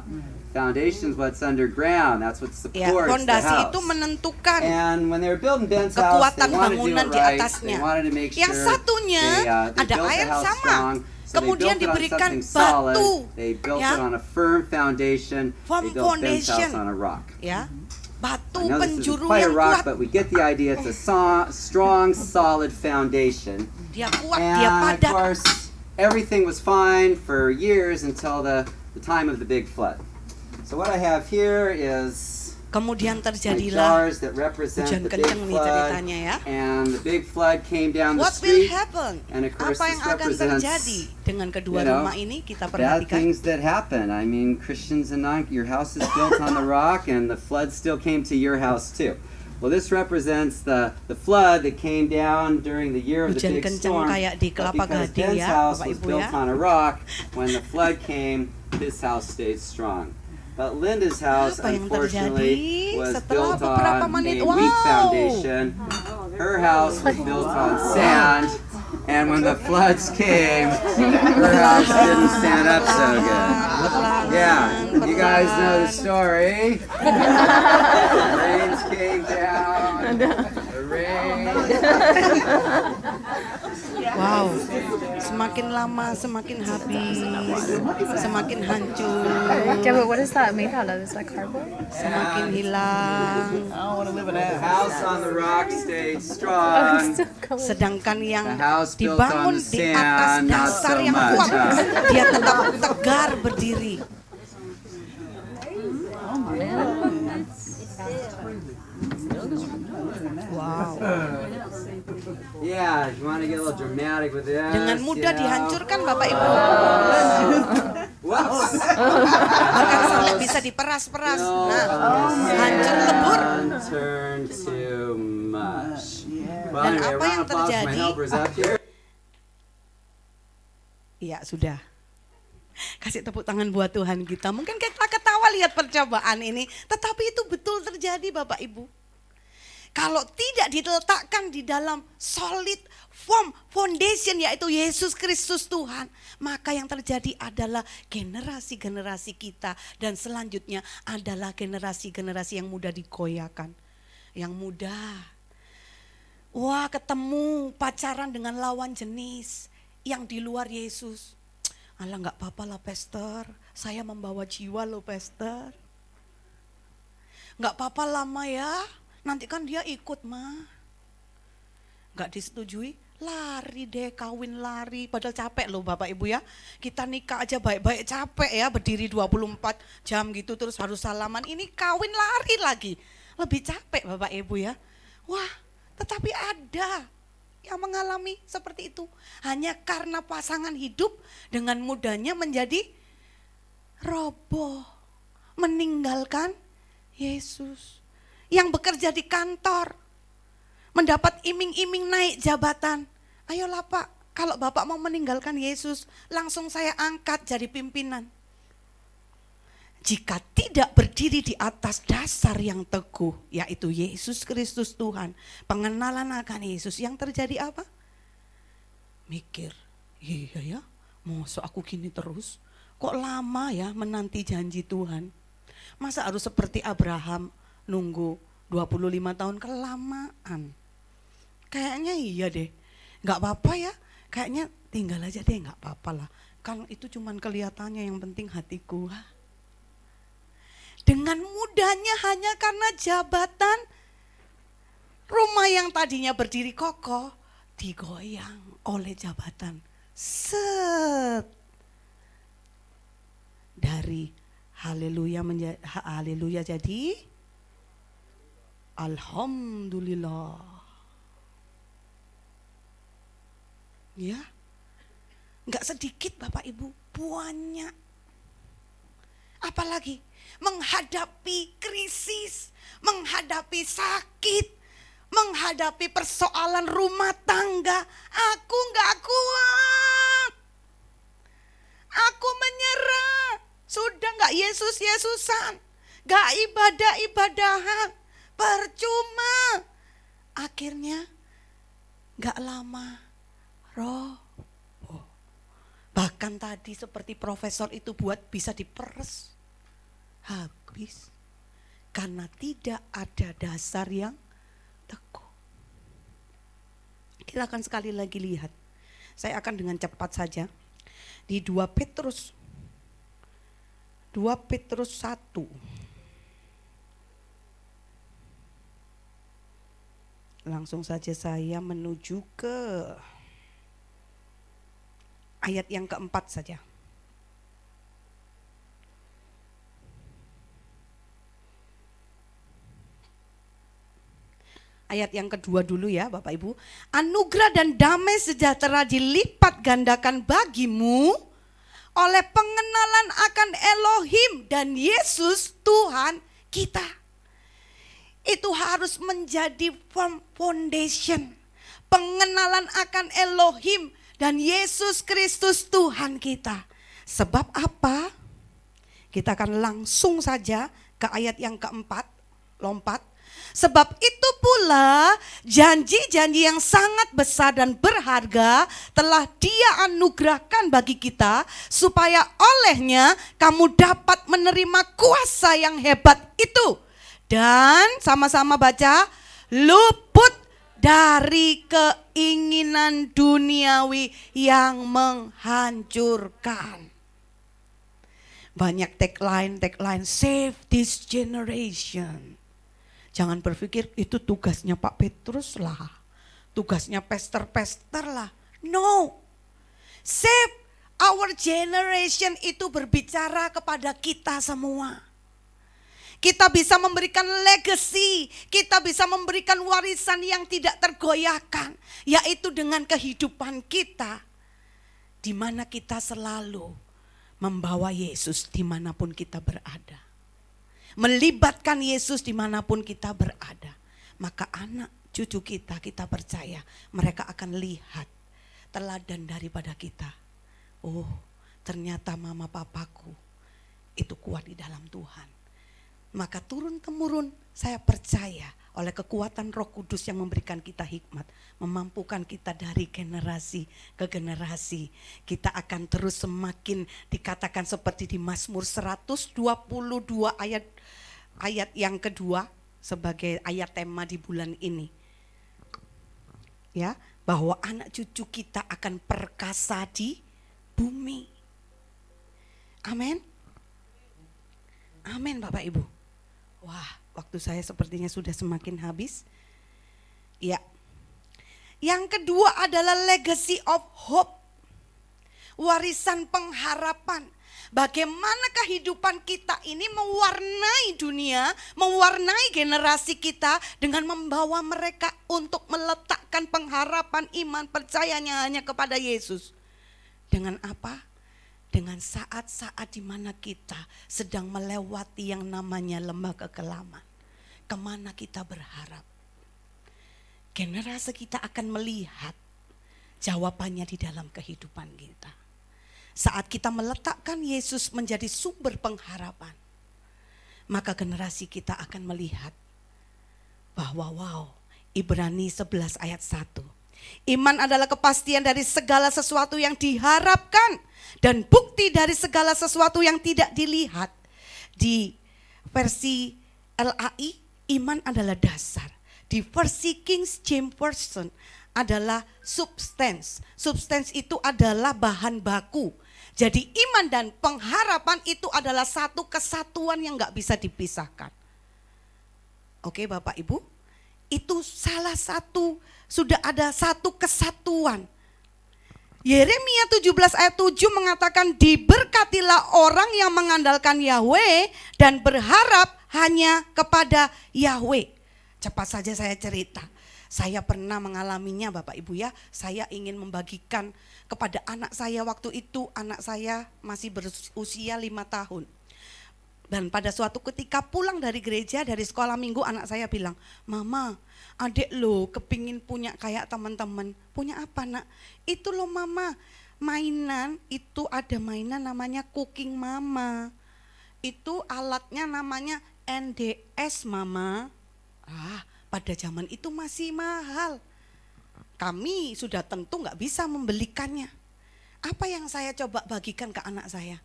Foundation's what's underground, that's what Ya, supports the fondasi house. itu menentukan And when they were building Ben's house, they kekuatan wanted to do bangunan it di right. atasnya. They wanted to make sure Yang satunya they ada built the air house sama. strong. So Kemudian they built it on diberikan something solid. batu, They built ya. it on a firm foundation. Firm They built Ben's foundation. house on a rock. Ya, batu I know this isn't penjuru quite a yang rock, kuat. but we get the idea. It's a strong, solid foundation. Dia kuat, dia And of padat. course, everything was fine for years until the time of the big flood. So what I have here is Kemudian my terjadilah jars that represent hujan the big kencang nih flood. ceritanya ya. And the big flood came down the What will street. happen? And of course, Apa yang this akan represents, terjadi dengan kedua you know, rumah ini kita Bad perhatikan. things that happen. I mean, Christians and your house is built on the rock, and the flood still came to your house too. Well, this represents the flood that came down during the year of the Hujan big kencang storm. kayak di But Kelapa because Gading Ben's ya, house Bapak was Ibu built ya. on a rock, when the flood came, his house stayed strong. But Linda's house, Apa yang unfortunately, terjadi was setelah built beberapa on menit? a weak Wow. foundation. Her house was built on sand, and when the floods came, her house didn't stand up so good. Yeah, you guys know the story. The rains came down. The rain. Wow. Semakin lama semakin habis, semakin hancur, Yeah, but what is that made out of? Is that cardboard? semakin hilang. The house on the rock stayed Oh, strong. still going. Sedangkan yang The house built dibangun on the di atas sand, not dasar so yang much, kuat, huh? dia tetap tegar berdiri. Wow. Yeah, you want to get a little dramatic with this. Dengan mudah you know. dihancurkan Bapak Ibu. Whoops. Bahkan sampai bisa diperas-peras. Nah, hancur lebur. Turn to mush. Well, Dan anyway, apa round yang of applause for my terjadi? helpers up here. Iya, sudah. Kasih tepuk tangan buat Tuhan kita. Mungkin kita ketawa lihat percobaan ini, tetapi itu betul terjadi Bapak Ibu. Kalau tidak diletakkan di dalam solid foundation yaitu Yesus Kristus Tuhan, maka yang terjadi adalah generasi-generasi kita dan selanjutnya adalah generasi-generasi yang mudah digoyahkan. Yang mudah. Wah, ketemu pacaran dengan lawan jenis yang di luar Yesus. Alah, nggak apa-apa lah Pastor, saya membawa jiwa loh Pastor. Nggak apa-apa lama ya, nanti kan dia ikut mah. Nggak disetujui, lari deh, kawin lari. Padahal capek loh Bapak Ibu ya. Kita nikah aja baik-baik capek ya, berdiri 24 jam gitu terus harus salaman. Ini kawin lari lagi, lebih capek Bapak Ibu ya. Wah, tetapi ada yang mengalami seperti itu. Hanya karena pasangan hidup dengan mudahnya menjadi roboh. Meninggalkan Yesus. Yang bekerja di kantor. Mendapat iming-iming naik jabatan. Ayolah Pak, kalau Bapak mau meninggalkan Yesus, langsung saya angkat jadi pimpinan. Jika tidak berdiri di atas dasar yang teguh, yaitu Yesus Kristus Tuhan, pengenalan akan Yesus, yang terjadi apa? Mikir, iya ya, masa aku gini terus? Kok lama ya menanti janji Tuhan? Masa harus seperti Abraham nunggu 25 tahun, kelamaan. Kayaknya iya deh, gak apa-apa ya, kayaknya tinggal aja deh, gak apa-apa lah. Kan itu cuman kelihatannya, yang penting hatiku. Dengan mudahnya hanya karena jabatan, rumah yang tadinya berdiri kokoh digoyang oleh jabatan. Set. Dari haleluya jadi alhamdulillah. Ya. Enggak sedikit Bapak Ibu, banyak. Apalagi menghadapi krisis, menghadapi sakit, menghadapi persoalan rumah tangga. Aku enggak kuat. Aku menyerah. Sudah enggak Yesus-Yesusan, enggak ibadah-ibadahan. Percuma. Akhirnya enggak lama roh. Bahkan tadi seperti profesor itu buat bisa diperes. Habis. Karena tidak ada dasar yang teguh. Kita akan sekali lagi lihat. Saya akan dengan cepat saja. Di 2 Petrus 1. Langsung saja saya menuju ke ayat yang keempat saja. Ayat yang kedua dulu ya Bapak Ibu. Anugerah dan damai sejahtera dilipat gandakan bagimu oleh pengenalan akan Elohim dan Yesus Tuhan kita. Itu harus menjadi foundation. Pengenalan akan Elohim dan Yesus Kristus Tuhan kita. Sebab apa? Kita akan langsung saja ke ayat yang keempat, lompat. Sebab itu pula janji-janji yang sangat besar dan berharga telah Dia anugerahkan bagi kita, supaya olehnya kamu dapat menerima kuasa yang hebat itu. Dan sama-sama baca, luput dari keinginan duniawi yang menghancurkan. Banyak tagline, save this generation. Jangan berpikir itu tugasnya Pak Petrus lah, tugasnya pastor-pastor lah. No, save our generation itu berbicara kepada kita semua. Kita bisa memberikan legacy, kita bisa memberikan warisan yang tidak tergoyahkan, yaitu dengan kehidupan kita, di mana kita selalu membawa Yesus dimanapun kita berada. Melibatkan Yesus dimanapun kita berada. Maka anak cucu kita percaya mereka akan lihat teladan daripada kita. Oh, ternyata mama papaku itu kuat di dalam Tuhan. Maka turun-temurun saya percaya oleh kekuatan Roh Kudus yang memberikan kita hikmat, memampukan kita dari generasi ke generasi. Kita akan terus semakin dikatakan seperti di Mazmur 122 ayat yang kedua sebagai ayat tema di bulan ini. Ya, bahwa anak cucu kita akan perkasa di bumi. Amin. Amin Bapak Ibu. Wah, waktu saya sepertinya sudah semakin habis. Ya. Yang kedua adalah legacy of hope. Warisan pengharapan. Bagaimana kehidupan kita ini mewarnai dunia, mewarnai generasi kita dengan membawa mereka untuk meletakkan pengharapan iman percayanya hanya kepada Yesus. Dengan apa? Dengan saat-saat di mana kita sedang melewati yang namanya lembah kekelaman. Kemana kita berharap? Generasi kita akan melihat jawabannya di dalam kehidupan kita. Saat kita meletakkan Yesus menjadi sumber pengharapan, maka generasi kita akan melihat bahwa Ibrani 11 ayat 1. Iman adalah kepastian dari segala sesuatu yang diharapkan dan bukti dari segala sesuatu yang tidak dilihat. Di versi LAI, iman adalah dasar. Di versi King James Version adalah substance. Substance itu adalah bahan baku. Jadi iman dan pengharapan itu adalah satu kesatuan yang gak bisa dipisahkan. Oke Bapak Ibu, itu salah satu, sudah ada satu kesatuan. Yeremia 17 ayat 7 mengatakan, diberkatilah orang yang mengandalkan Yahweh dan berharap hanya kepada Yahweh. Cepat saja saya cerita. Saya pernah mengalaminya Bapak Ibu ya. Saya ingin membagikan kepada anak saya waktu itu. Anak saya masih berusia 5 tahun. Dan pada suatu ketika pulang dari gereja, dari sekolah minggu, anak saya bilang, Mama, adik lo kepingin punya kayak teman-teman. Punya apa nak? Itu loh Mama, mainan, itu ada mainan namanya Cooking Mama. Itu alatnya namanya NDS Mama. Pada zaman itu masih mahal. Kami sudah tentu gak bisa membelikannya. Apa yang saya coba bagikan ke anak saya?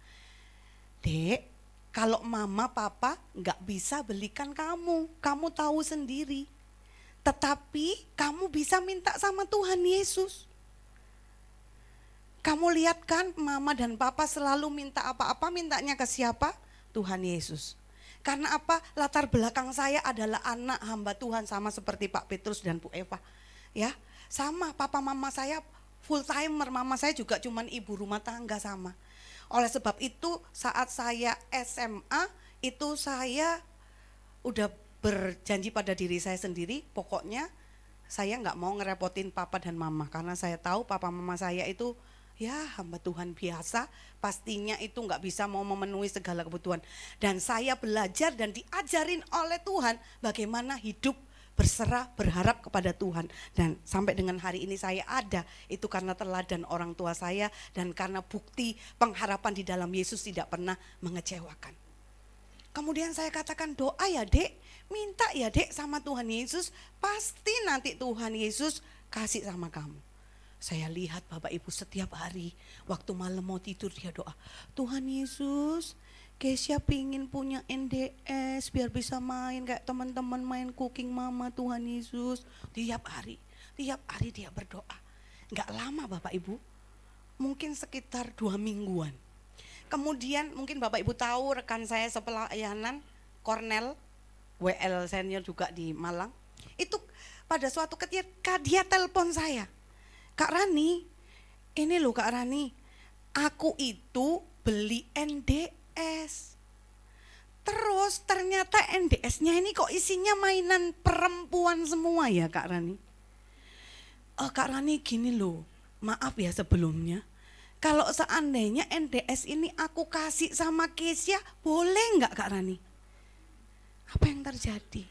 Dek, kalau mama papa gak bisa belikan kamu tahu sendiri. Tetapi kamu bisa minta sama Tuhan Yesus. Kamu lihat kan mama dan papa selalu minta apa-apa, mintanya ke siapa? Tuhan Yesus. Karena apa? Latar belakang saya adalah anak hamba Tuhan, sama seperti Pak Petrus dan Bu Eva. Ya, sama papa mama saya full timer, mama saya juga cuman ibu rumah tangga sama. Oleh sebab itu saat saya SMA itu saya udah berjanji pada diri saya sendiri, pokoknya saya nggak mau ngerepotin papa dan mama, karena saya tahu papa mama saya itu ya hamba Tuhan biasa, pastinya itu nggak bisa mau memenuhi segala kebutuhan. Dan saya belajar dan diajarin oleh Tuhan bagaimana hidup berserah, berharap kepada Tuhan. Dan sampai dengan hari ini saya ada, itu karena teladan orang tua saya dan karena bukti pengharapan di dalam Yesus tidak pernah mengecewakan. Kemudian saya katakan, doa ya dek, minta ya dek sama Tuhan Yesus, pasti nanti Tuhan Yesus kasih sama kamu. Saya lihat Bapak Ibu setiap hari waktu malam mau tidur dia doa, Tuhan Yesus Kesia pingin punya NDS biar bisa main kayak teman-teman main Cooking Mama. Tuhan Yesus, tiap hari dia berdoa. Nggak lama Bapak Ibu, mungkin sekitar 2 mingguan. Kemudian mungkin Bapak Ibu tahu rekan saya sepelayanan Cornel, WL senior juga di Malang. Itu pada suatu ketika dia telepon saya, Kak Rani, ini loh Kak Rani, aku itu beli NDS. Terus ternyata NDS-nya ini kok isinya mainan perempuan semua ya Kak Rani. Kak Rani gini loh, maaf ya sebelumnya. Kalau seandainya NDS ini aku kasih sama Kesia, boleh nggak Kak Rani? Apa yang terjadi?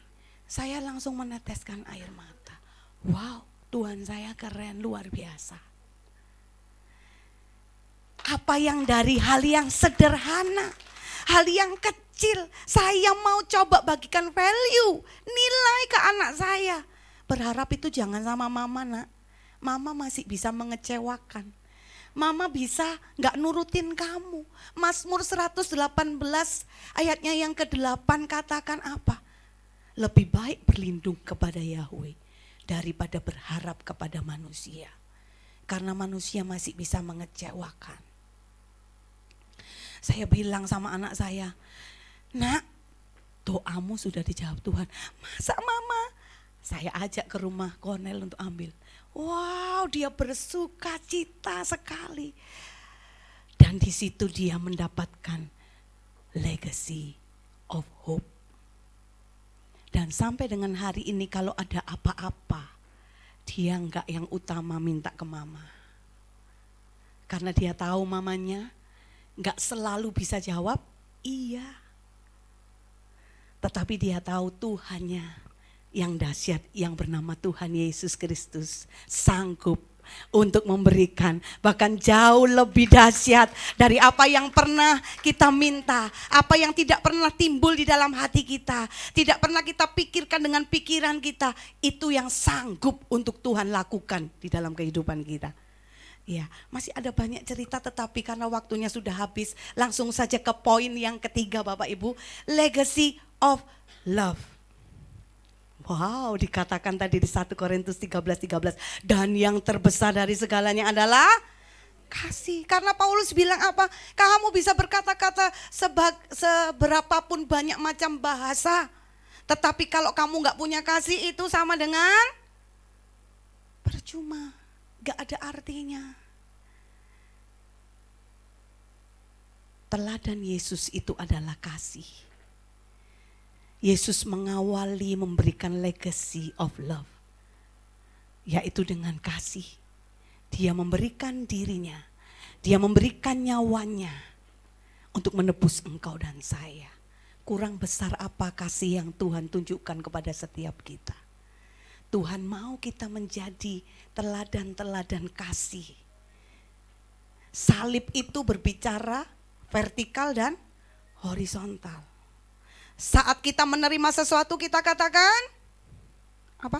Saya langsung meneteskan air mata. Wow, Tuhan saya keren, luar biasa. Apa yang dari hal yang sederhana, hal yang kecil, saya mau coba bagikan value, nilai ke anak saya. Berharap itu jangan sama mama nak. Mama masih bisa mengecewakan. Mama bisa gak nurutin kamu. Mazmur 118 ayatnya yang ke-8 katakan apa? Lebih baik berlindung kepada Yahweh daripada berharap kepada manusia. Karena manusia masih bisa mengecewakan. Saya bilang sama anak saya, nak, doamu sudah dijawab Tuhan. Masa mama? Saya ajak ke rumah Cornel untuk ambil. Wow, dia bersuka cita sekali. Dan di situ dia mendapatkan legacy of hope. Dan sampai dengan hari ini kalau ada apa-apa, dia enggak yang utama minta ke mama. Karena dia tahu mamanya enggak selalu bisa jawab iya. Tetapi dia tahu Tuhannya yang dahsyat yang bernama Tuhan Yesus Kristus sanggup untuk memberikan bahkan jauh lebih dahsyat dari apa yang pernah kita minta, apa yang tidak pernah timbul di dalam hati kita, tidak pernah kita pikirkan dengan pikiran kita, itu yang sanggup untuk Tuhan lakukan di dalam kehidupan kita. Ya, masih ada banyak cerita tetapi karena waktunya sudah habis, langsung saja ke poin yang ketiga Bapak Ibu, legacy of love. Wow, dikatakan tadi di 1 Korintus 13:13, dan yang terbesar dari segalanya adalah kasih. Karena Paulus bilang apa? Kamu bisa berkata-kata seberapapun banyak macam bahasa, tetapi kalau kamu gak punya kasih itu sama dengan percuma, gak ada artinya. Teladan Yesus itu adalah kasih. Yesus mengawali memberikan legacy of love, yaitu dengan kasih. Dia memberikan dirinya, dia memberikan nyawanya untuk menebus engkau dan saya. Kurang besar apa kasih yang Tuhan tunjukkan kepada setiap kita. Tuhan mau kita menjadi teladan-teladan kasih. Salib itu berbicara vertikal dan horizontal. Saat kita menerima sesuatu kita katakan apa?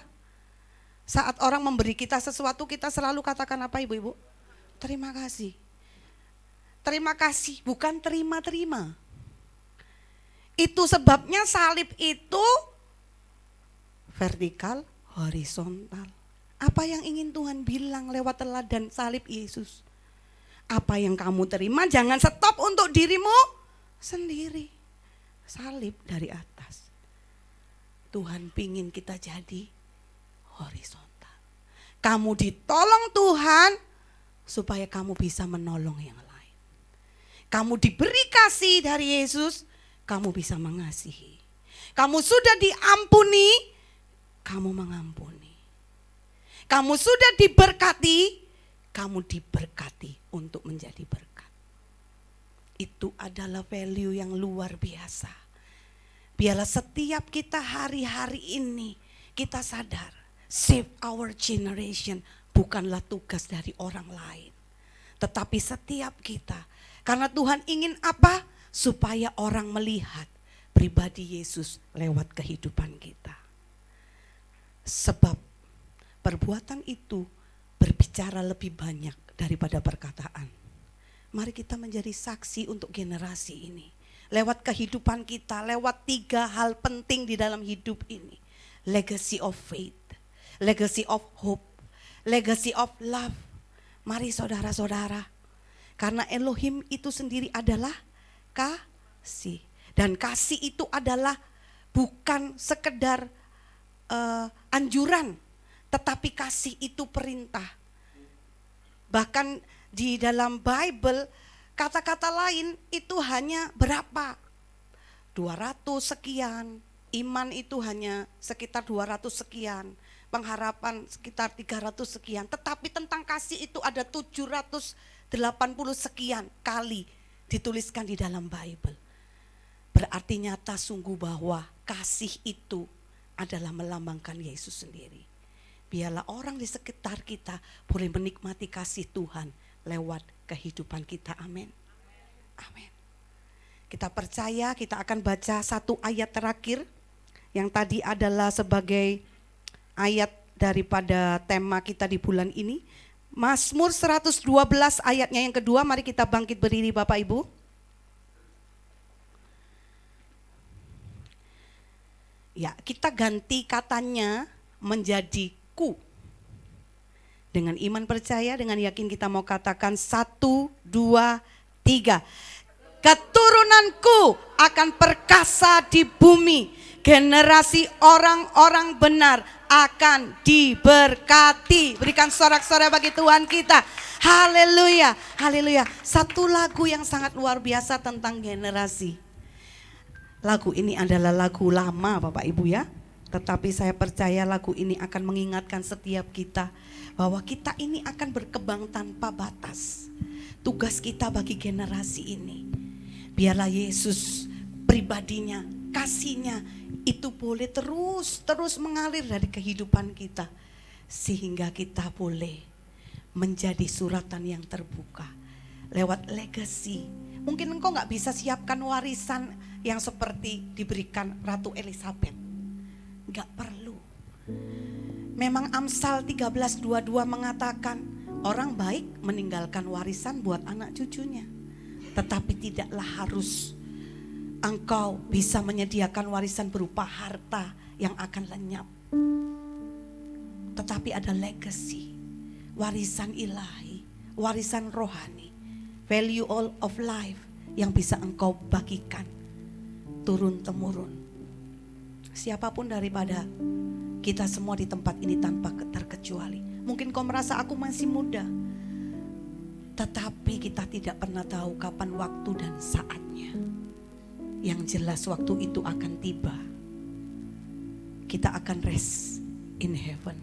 Saat orang memberi kita sesuatu kita selalu katakan apa ibu-ibu? Terima kasih. Terima kasih, bukan terima-terima. Itu sebabnya salib itu vertikal, horizontal. Apa yang ingin Tuhan bilang lewat teladan salib Yesus? Apa yang kamu terima jangan stop untuk dirimu sendiri. Salib dari atas. Tuhan pingin kita jadi horizontal. Kamu ditolong Tuhan supaya kamu bisa menolong yang lain. Kamu diberi kasih dari Yesus, kamu bisa mengasihi. Kamu sudah diampuni, kamu mengampuni. Kamu sudah diberkati, kamu diberkati untuk menjadi berkat. Itu adalah value yang luar biasa. Biarlah setiap kita hari-hari ini kita sadar, save our generation bukanlah tugas dari orang lain. Tetapi setiap kita, karena Tuhan ingin apa? Supaya orang melihat pribadi Yesus lewat kehidupan kita. Sebab perbuatan itu berbicara lebih banyak daripada perkataan. Mari kita menjadi saksi untuk generasi ini. lewat kehidupan kita, lewat 3 hal penting di dalam hidup ini. Legacy of faith, legacy of hope, legacy of love. Mari saudara-saudara, karena Elohim itu sendiri adalah kasih. Dan kasih itu adalah bukan sekedar anjuran, tetapi kasih itu perintah. Bahkan di dalam Bible, kata-kata lain itu hanya berapa? 200 sekian, iman itu hanya sekitar 200 sekian, pengharapan sekitar 300 sekian. Tetapi tentang kasih itu ada 780 sekian kali dituliskan di dalam Bible. Berarti nyata sungguh bahwa kasih itu adalah melambangkan Yesus sendiri. Biarlah orang di sekitar kita boleh menikmati kasih Tuhan lewat kehidupan kita. Amin. Amin. Kita percaya kita akan baca satu ayat terakhir yang tadi adalah sebagai ayat daripada tema kita di bulan ini. Mazmur 112 ayatnya yang kedua. Mari kita bangkit berdiri Bapak Ibu. Ya, kita ganti katanya menjadi ku. Dengan iman percaya, dengan yakin kita mau katakan 1, 2, 3. Keturunanku akan perkasa di bumi. Generasi orang-orang benar akan diberkati. Berikan sorak-sorai bagi Tuhan kita. Haleluya, haleluya. Satu lagu yang sangat luar biasa tentang generasi. Lagu ini adalah lagu lama Bapak Ibu ya. Tetapi saya percaya lagu ini akan mengingatkan setiap kita bahwa kita ini akan berkembang tanpa batas. Tugas kita bagi generasi ini, biarlah Yesus pribadinya, kasihnya itu boleh terus mengalir dari kehidupan kita. Sehingga kita boleh menjadi suratan yang terbuka lewat legacy. Mungkin engkau gak bisa siapkan warisan yang seperti diberikan Ratu Elizabeth. Gak perlu. Memang Amsal 13:22 mengatakan orang baik meninggalkan warisan buat anak cucunya. Tetapi tidaklah harus engkau bisa menyediakan warisan berupa harta yang akan lenyap. Tetapi ada legacy, warisan ilahi, warisan rohani, value all of life yang bisa engkau bagikan turun-temurun. Siapapun daripada kita semua di tempat ini tanpa terkecuali. Mungkin kau merasa aku masih muda, tetapi kita tidak pernah tahu kapan waktu dan saatnya. Yang jelas waktu itu akan tiba. Kita akan rest in heaven.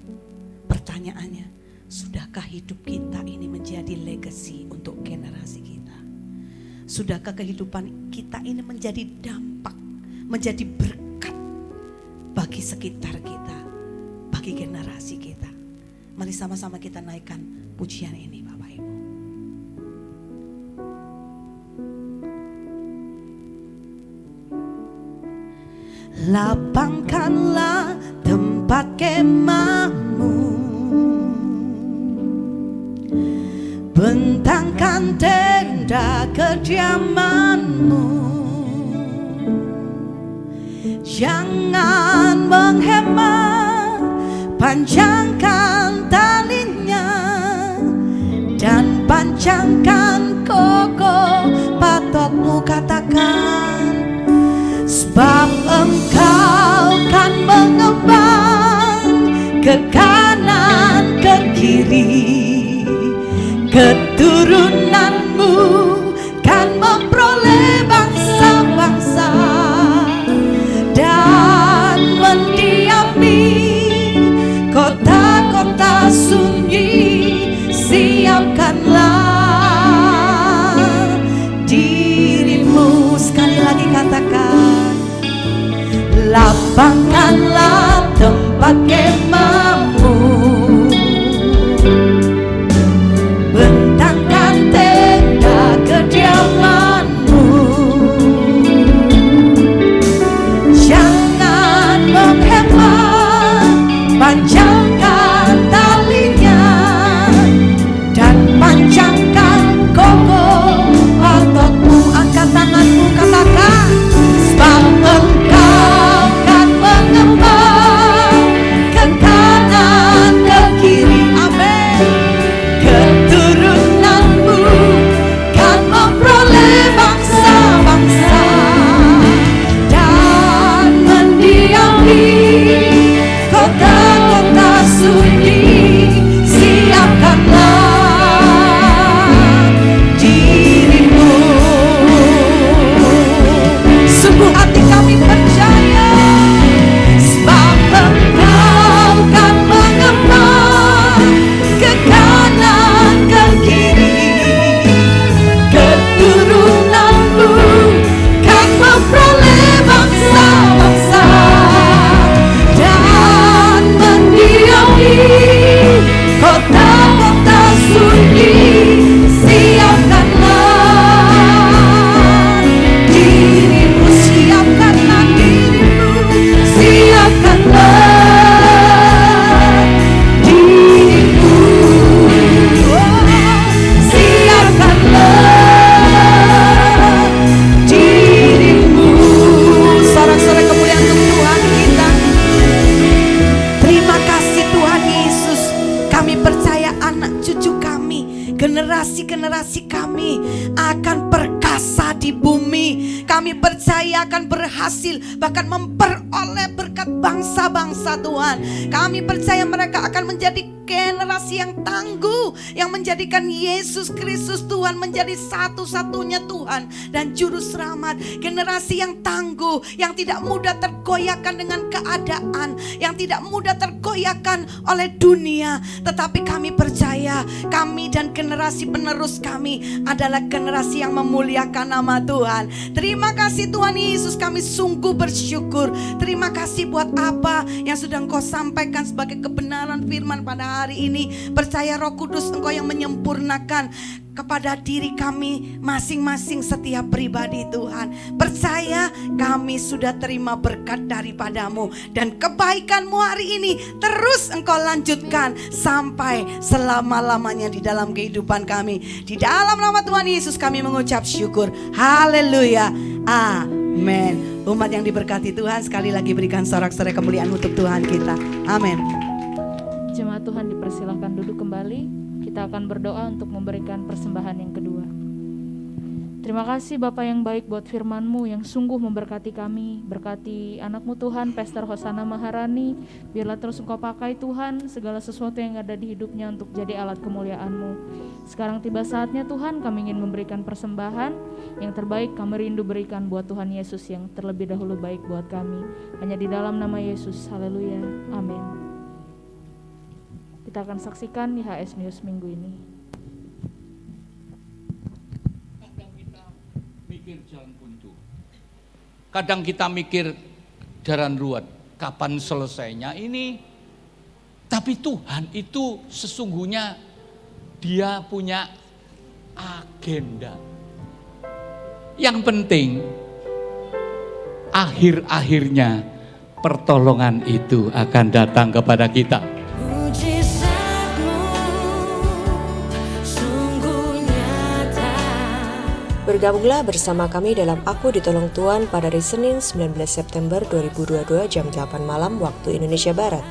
Pertanyaannya, sudahkah hidup kita ini menjadi legacy untuk generasi kita? Sudahkah kehidupan kita ini menjadi dampak, menjadi berkat bagi sekitar kita, bagi generasi kita? Mari sama-sama kita naikkan pujian ini Bapak Ibu. Lapangkanlah tempat kemahmu, bentangkan tenda kediamanmu. Jangan menghemat, panjangkan talinya dan panjangkan kokoh patokmu katakan. Sebab engkau kan mengembang ke kanan ke kiri, keturunanmu kan memperoleh bangsa-bangsa dan mendiami kota-kota sunyi. Siapkanlah dirimu, sekali lagi katakan, lapangkanlah tempat kemahmu, bentangkan tenda kediamanmu. Jangan menghemat, panjangkan talinya dan panjangkan kokoh patokmu. Angkat tanganmu katakan, Kami percaya akan berhasil, bahkan memperoleh berkat bangsa-bangsa Tuhan. Kami percaya mereka akan menjadi generasi yang tangguh, yang menjadikan Yesus Kristus Tuhan menjadi satu-satunya Tuhan dan Juru Selamat. Generasi yang tangguh, yang tidak mudah tergoyahkan dengan keadaan, yang tidak mudah tergoyahkan oleh dunia. Tetapi kami percaya, kami dan generasi penerus kami adalah generasi yang memuliakan nama Tuhan. Terima kasih Tuhan Yesus, kami sungguh bersyukur. Terima kasih buat apa yang sudah Engkau sampaikan sebagai kebenaran firman pada hari ini. Percaya Roh Kudus Engkau yang menyempurnakan kepada diri kami masing-masing setiap pribadi Tuhan. Percaya kami sudah terima berkat daripadamu, dan kebaikanmu hari ini terus Engkau lanjutkan sampai selama-lamanya di dalam kehidupan kami. Di dalam nama Tuhan Yesus kami mengucap syukur. Haleluya. Amin. Umat yang diberkati Tuhan, sekali lagi berikan sorak-sorai kemuliaan untuk Tuhan kita. Amin. Jemaat Tuhan dipersilahkan duduk kembali. Kita akan berdoa untuk memberikan persembahan yang kedua. Terima kasih Bapa yang baik buat firman-Mu yang sungguh memberkati kami. Berkati anak-Mu Tuhan, Pastor Hosana Maharani. Biarlah terus Engkau pakai Tuhan segala sesuatu yang ada di hidupnya untuk jadi alat kemuliaan-Mu. Sekarang tiba saatnya Tuhan, kami ingin memberikan persembahan yang terbaik. Kami rindu berikan buat Tuhan Yesus yang terlebih dahulu baik buat kami. Hanya di dalam nama Yesus. Haleluya. Amin. Kita akan saksikan IHS News minggu ini. Kadang kita mikir jalan buntu. Kadang kita mikir jalan ruwet. Kapan selesainya ini? Tapi Tuhan itu sesungguhnya Dia punya agenda. Yang penting akhir-akhirnya pertolongan itu akan datang kepada kita. Bergabunglah bersama kami dalam Aku Ditolong Tuhan pada hari Senin 19 September 2022 jam 8 malam waktu Indonesia Barat.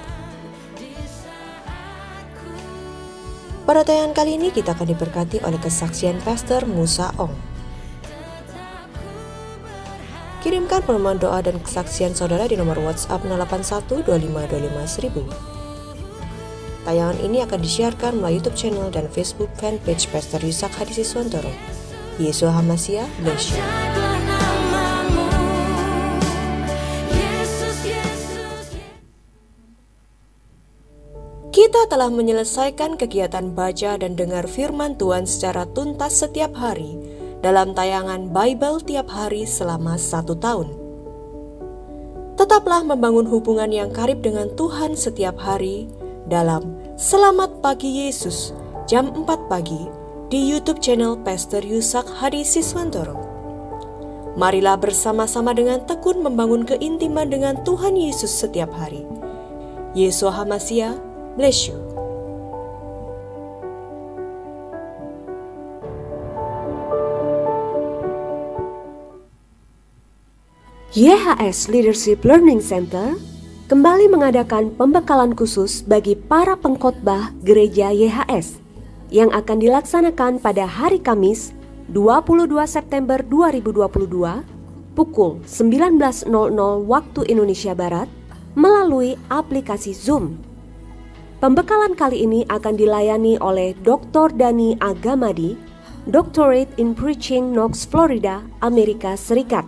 Pada tayangan kali ini kita akan diberkati oleh kesaksian Pastor Musa Ong. Kirimkan permohonan doa dan kesaksian saudara di nomor WhatsApp 08125251000. Tayangan ini akan disiarkan melalui YouTube channel dan Facebook fanpage Pastor Yusak Hadi Siswantoro. Yesua Hamasia, bless you. Kita telah menyelesaikan kegiatan baca dan dengar firman Tuhan secara tuntas setiap hari dalam tayangan Bible tiap hari selama 1 tahun. Tetaplah membangun hubungan yang karib dengan Tuhan setiap hari dalam Selamat Pagi Yesus jam 4 pagi di YouTube channel Pastor Yusak Hadi Siswantoro. Marilah bersama-sama dengan tekun membangun keintiman dengan Tuhan Yesus setiap hari. Yesua Hamasia, bless you. YHS Leadership Learning Center kembali mengadakan pembekalan khusus bagi para pengkhotbah gereja YHS yang akan dilaksanakan pada hari Kamis 22 September 2022 pukul 19.00 waktu Indonesia Barat melalui aplikasi Zoom. Pembekalan kali ini akan dilayani oleh Dr. Dani Agamadi, Doctorate in Preaching, Knox, Florida, Amerika Serikat.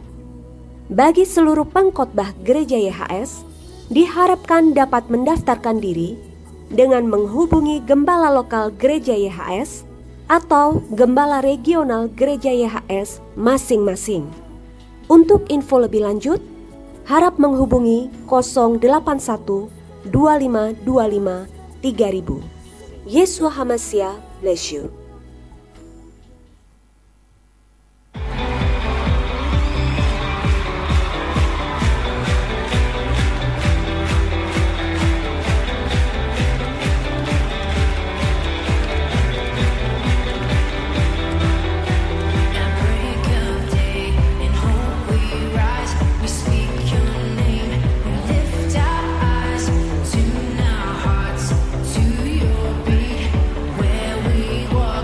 Bagi seluruh pengkhotbah gereja YHS, diharapkan dapat mendaftarkan diri dengan menghubungi gembala lokal gereja YHS atau gembala regional gereja YHS masing-masing. Untuk info lebih lanjut, harap menghubungi 081 2525 3000. Yesua Hamasia, bless you. To your beat, where we walk.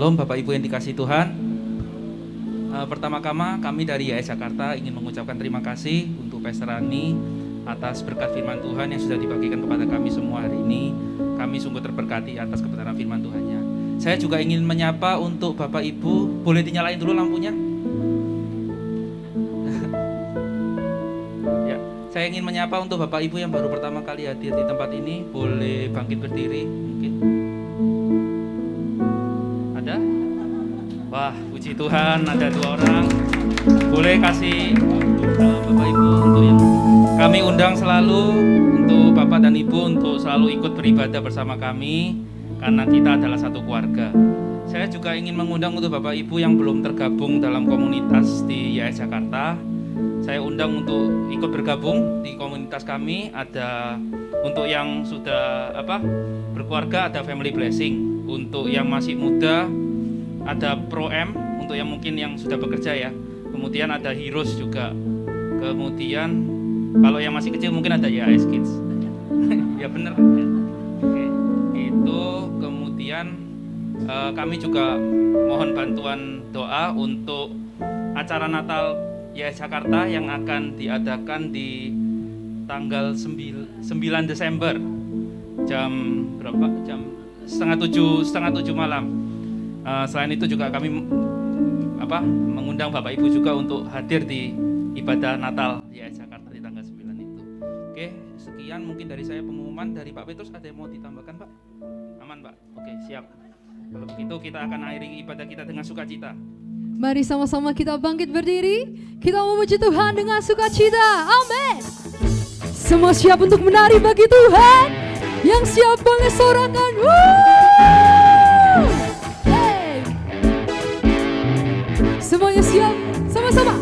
Shalom Bapak Ibu yang dikasihi Tuhan. Pertama-tama kami dari YHS Jakarta ingin mengucapkan terima kasih untuk Pastor Rani atas berkat firman Tuhan yang sudah dibagikan kepada kami semua hari ini. Kami sungguh terberkati atas kebenaran firman Tuhannya. Saya juga ingin menyapa untuk Bapak Ibu. Boleh dinyalain dulu lampunya? Ya, saya ingin menyapa untuk Bapak Ibu yang baru pertama kali hadir di tempat ini. Boleh bangkit berdiri mungkin? Ada? Wah, puji Tuhan, ada 2 orang. Boleh kasih Bapak Ibu untuk yang kami undang selalu, untuk Bapak dan Ibu untuk selalu ikut beribadah bersama kami, karena kita adalah satu keluarga. Saya juga ingin mengundang untuk Bapak Ibu yang belum tergabung dalam komunitas di YHS Jakarta. Saya undang untuk ikut bergabung di komunitas kami. Ada untuk yang sudah berkeluarga, ada Family Blessing. Untuk yang masih muda, ada Pro-M, untuk yang mungkin yang sudah bekerja ya. Kemudian ada Heroes juga. Kemudian kalau yang masih kecil mungkin ada YHS Kids. Ya bener. Oke. Itu kemudian kami juga mohon bantuan doa untuk acara Natal YHS Jakarta yang akan diadakan di tanggal 9 Desember jam berapa? Jam setengah tujuh malam. Selain itu juga kami mengundang Bapak Ibu juga untuk hadir di ibadah Natal YHS Jakarta di tanggal 9 itu. Oke, sekian mungkin dari saya pengumuman. Dari Pak Petrus ada yang mau ditambahkan, Pak? Aman, Pak? Oke, siap. Kalau begitu kita akan akhiri ibadah kita dengan sukacita. Mari sama-sama kita bangkit berdiri. Kita memuji Tuhan dengan sukacita. Amin. Semua siap untuk menari bagi Tuhan. Yang siap boleh sorakan. Hey. Semuanya siap. Sama-sama.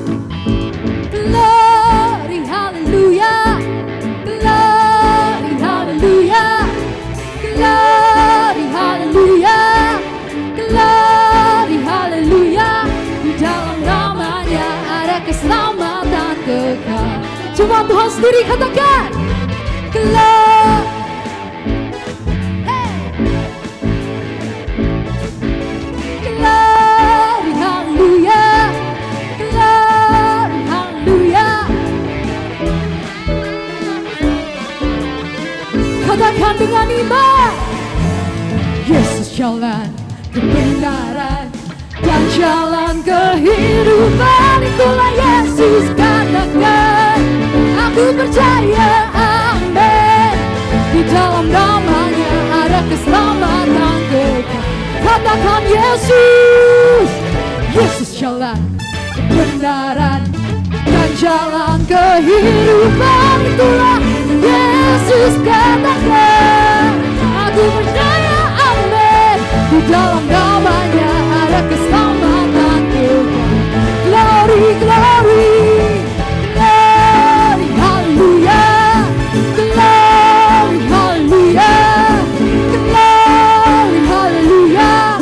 Glory, hallelujah. Glory, hallelujah. Glory, hallelujah. Glory, hallelujah. Di dalam namanya ada keselamatan kekal. Cuma Tuhan sendiri katakan. Glory. Hey. Glory, hallelujah. Glory, hallelujah. Katakan dengan iman. Yesus jalan kebenaran dan jalan kehidupan, itulah Yesus katakan. Aku percaya, amin. Di dalam namanya ada keselamatan kekal. Katakan Yesus. Yesus jalan kebenaran dan jalan kehidupan, itulah Yesus katakan. Aku percaya, amin. Di dalam namanya ada keselamatan kekal. Glory, glory, glory, hallelujah. Glory, hallelujah. Glory, hallelujah.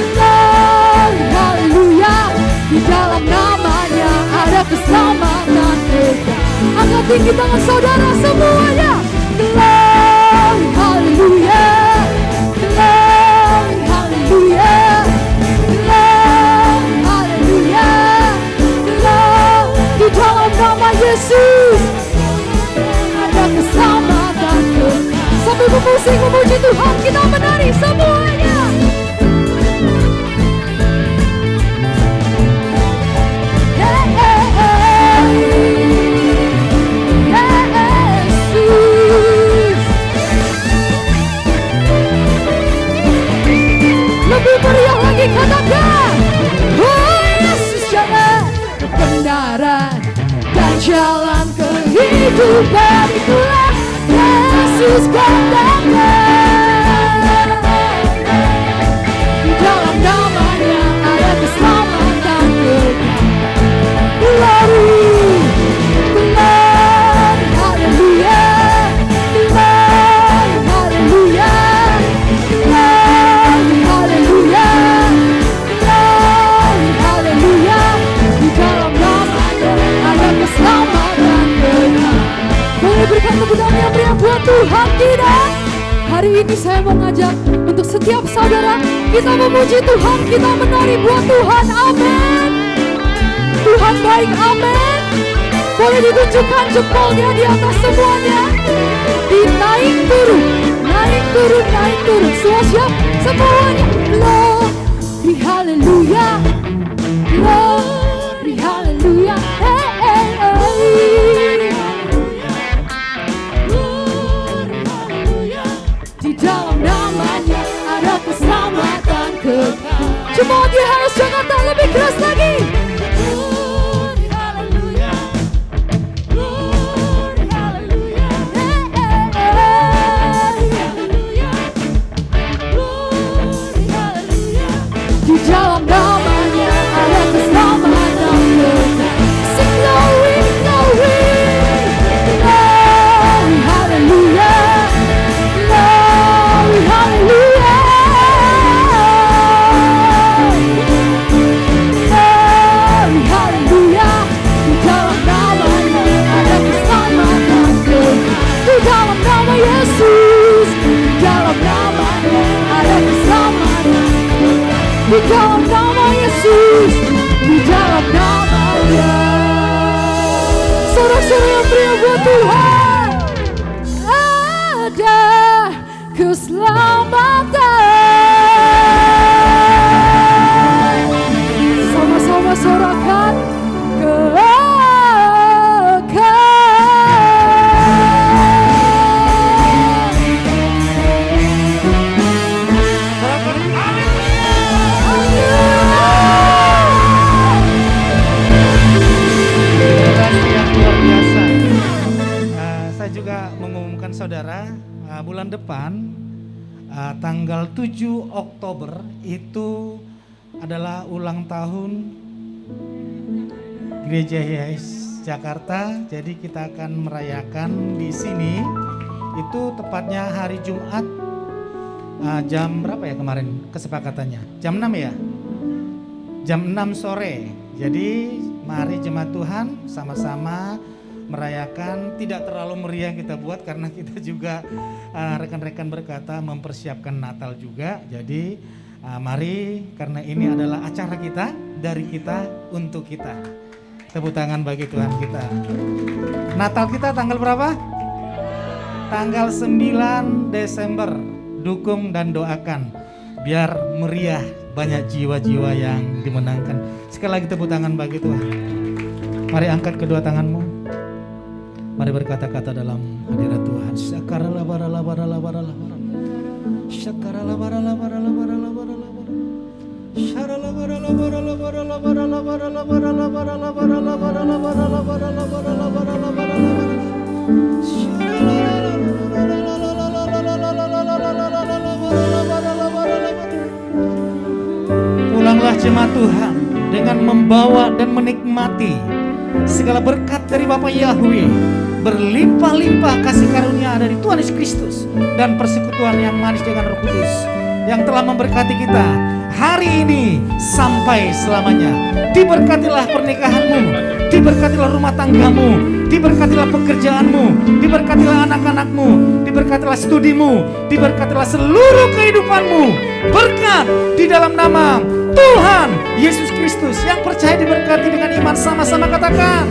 Glory, hallelujah. Di dalam namanya ada keselamatan kekal. Angkat tinggi tangan saudara semuanya. Glory, hallelujah. Glory, hallelujah. Glory, hallelujah. Glory, di dalam nama Yesus ada keselamatan kekal. Sambil memusing memuji Tuhan, kita menari semuanya. Hey, hey, hey. Yesus. Lebih meriah lagi katakan. Oh, Yesus jalan kebenaran dan jalan kehidupan, itulah Yesus katakan. Di dalam namanya ada keselamatan kekal. Glory, glory, hallelujah. Glory, hallelujah. Glory, hallelujah. Glory, hallelujah. Di dalam namanya ada keselamatan kekal. Boleh berikan tepuk tangan yang meriah buat Tuhan kita. Hari ini saya mau ngajak untuk setiap saudara. Kita memuji Tuhan, kita menari buat Tuhan. Amin. Tuhan baik, amin. Boleh ditunjukkan jempolnya di atas semuanya. Naik turun, naik turun, naik turun. Semua siap, semuanya. Glory, haleluya. Glory, haleluya. Hey, hey, hey. Glory, haleluya. Di dalam namanya ada keselamatan kekal. Jemaat YHS Jakarta lebih keras lagi. Glory, haleluya. Glory, haleluya. Hey, hey, hey. Haleluya. Glory, haleluya. Di dalam namanya ada keselamatan kekal. Sing glory, glory. Glory, haleluya. Glory, haleluya. Glory, haleluya. Di dalam namanya ada keselamatan kekal. Di dalam nama Yesus, di dalam namanya ada keselamatan kekal. Di dalam nama Yesus, di dalam namanya. Sorak-sorak yang pria buat Tuhan. Ada keselamatan. Sama-sama sorakan yang luar biasa. Saya juga mengumumkan saudara, bulan depan tanggal 7 Oktober itu adalah ulang tahun Gereja YHS Jakarta. Jadi kita akan merayakan di sini itu tepatnya hari Jumat jam berapa ya kemarin kesepakatannya? Jam 6 ya? Jam 6 sore. Jadi mari jemaat Tuhan sama-sama merayakan. Tidak terlalu meriah kita buat karena kita juga rekan-rekan berkata mempersiapkan Natal juga. Jadi mari karena ini adalah acara kita, dari kita untuk kita. Tepuk tangan bagi Tuhan kita. Natal kita tanggal berapa? Tanggal 9 Desember. Dukung dan doakan biar meriah, banyak jiwa-jiwa yang dimenangkan. Sekali lagi tepuk tangan bagi Tuhan. Mari angkat kedua tanganmu. Mari berkata-kata dalam hadirat Tuhan. Syakaralah baralah baralah baralah baralah. Syakaralah baralah baralah baralah baralah baralah. Syaralah baralah baralah baralah baralah baralah baralah baralah baralah baralah baralah baralah baralah baralah baralah. Pulanglah jemaat Tuhan dengan membawa dan menikmati segala berkat dari Bapa Yahweh, berlimpah-limpah kasih karunia dari Tuhan Yesus Kristus dan persekutuan yang manis dengan Roh Kudus yang telah memberkati kita hari ini sampai selamanya. Diberkatilah pernikahanmu, diberkatilah rumah tanggamu, diberkatilah pekerjaanmu, diberkatilah anak-anakmu, diberkatilah studimu, diberkatilah seluruh kehidupanmu. Berkat di dalam nama Tuhan Yesus Kristus. Yang percaya diberkati dengan iman sama-sama katakan.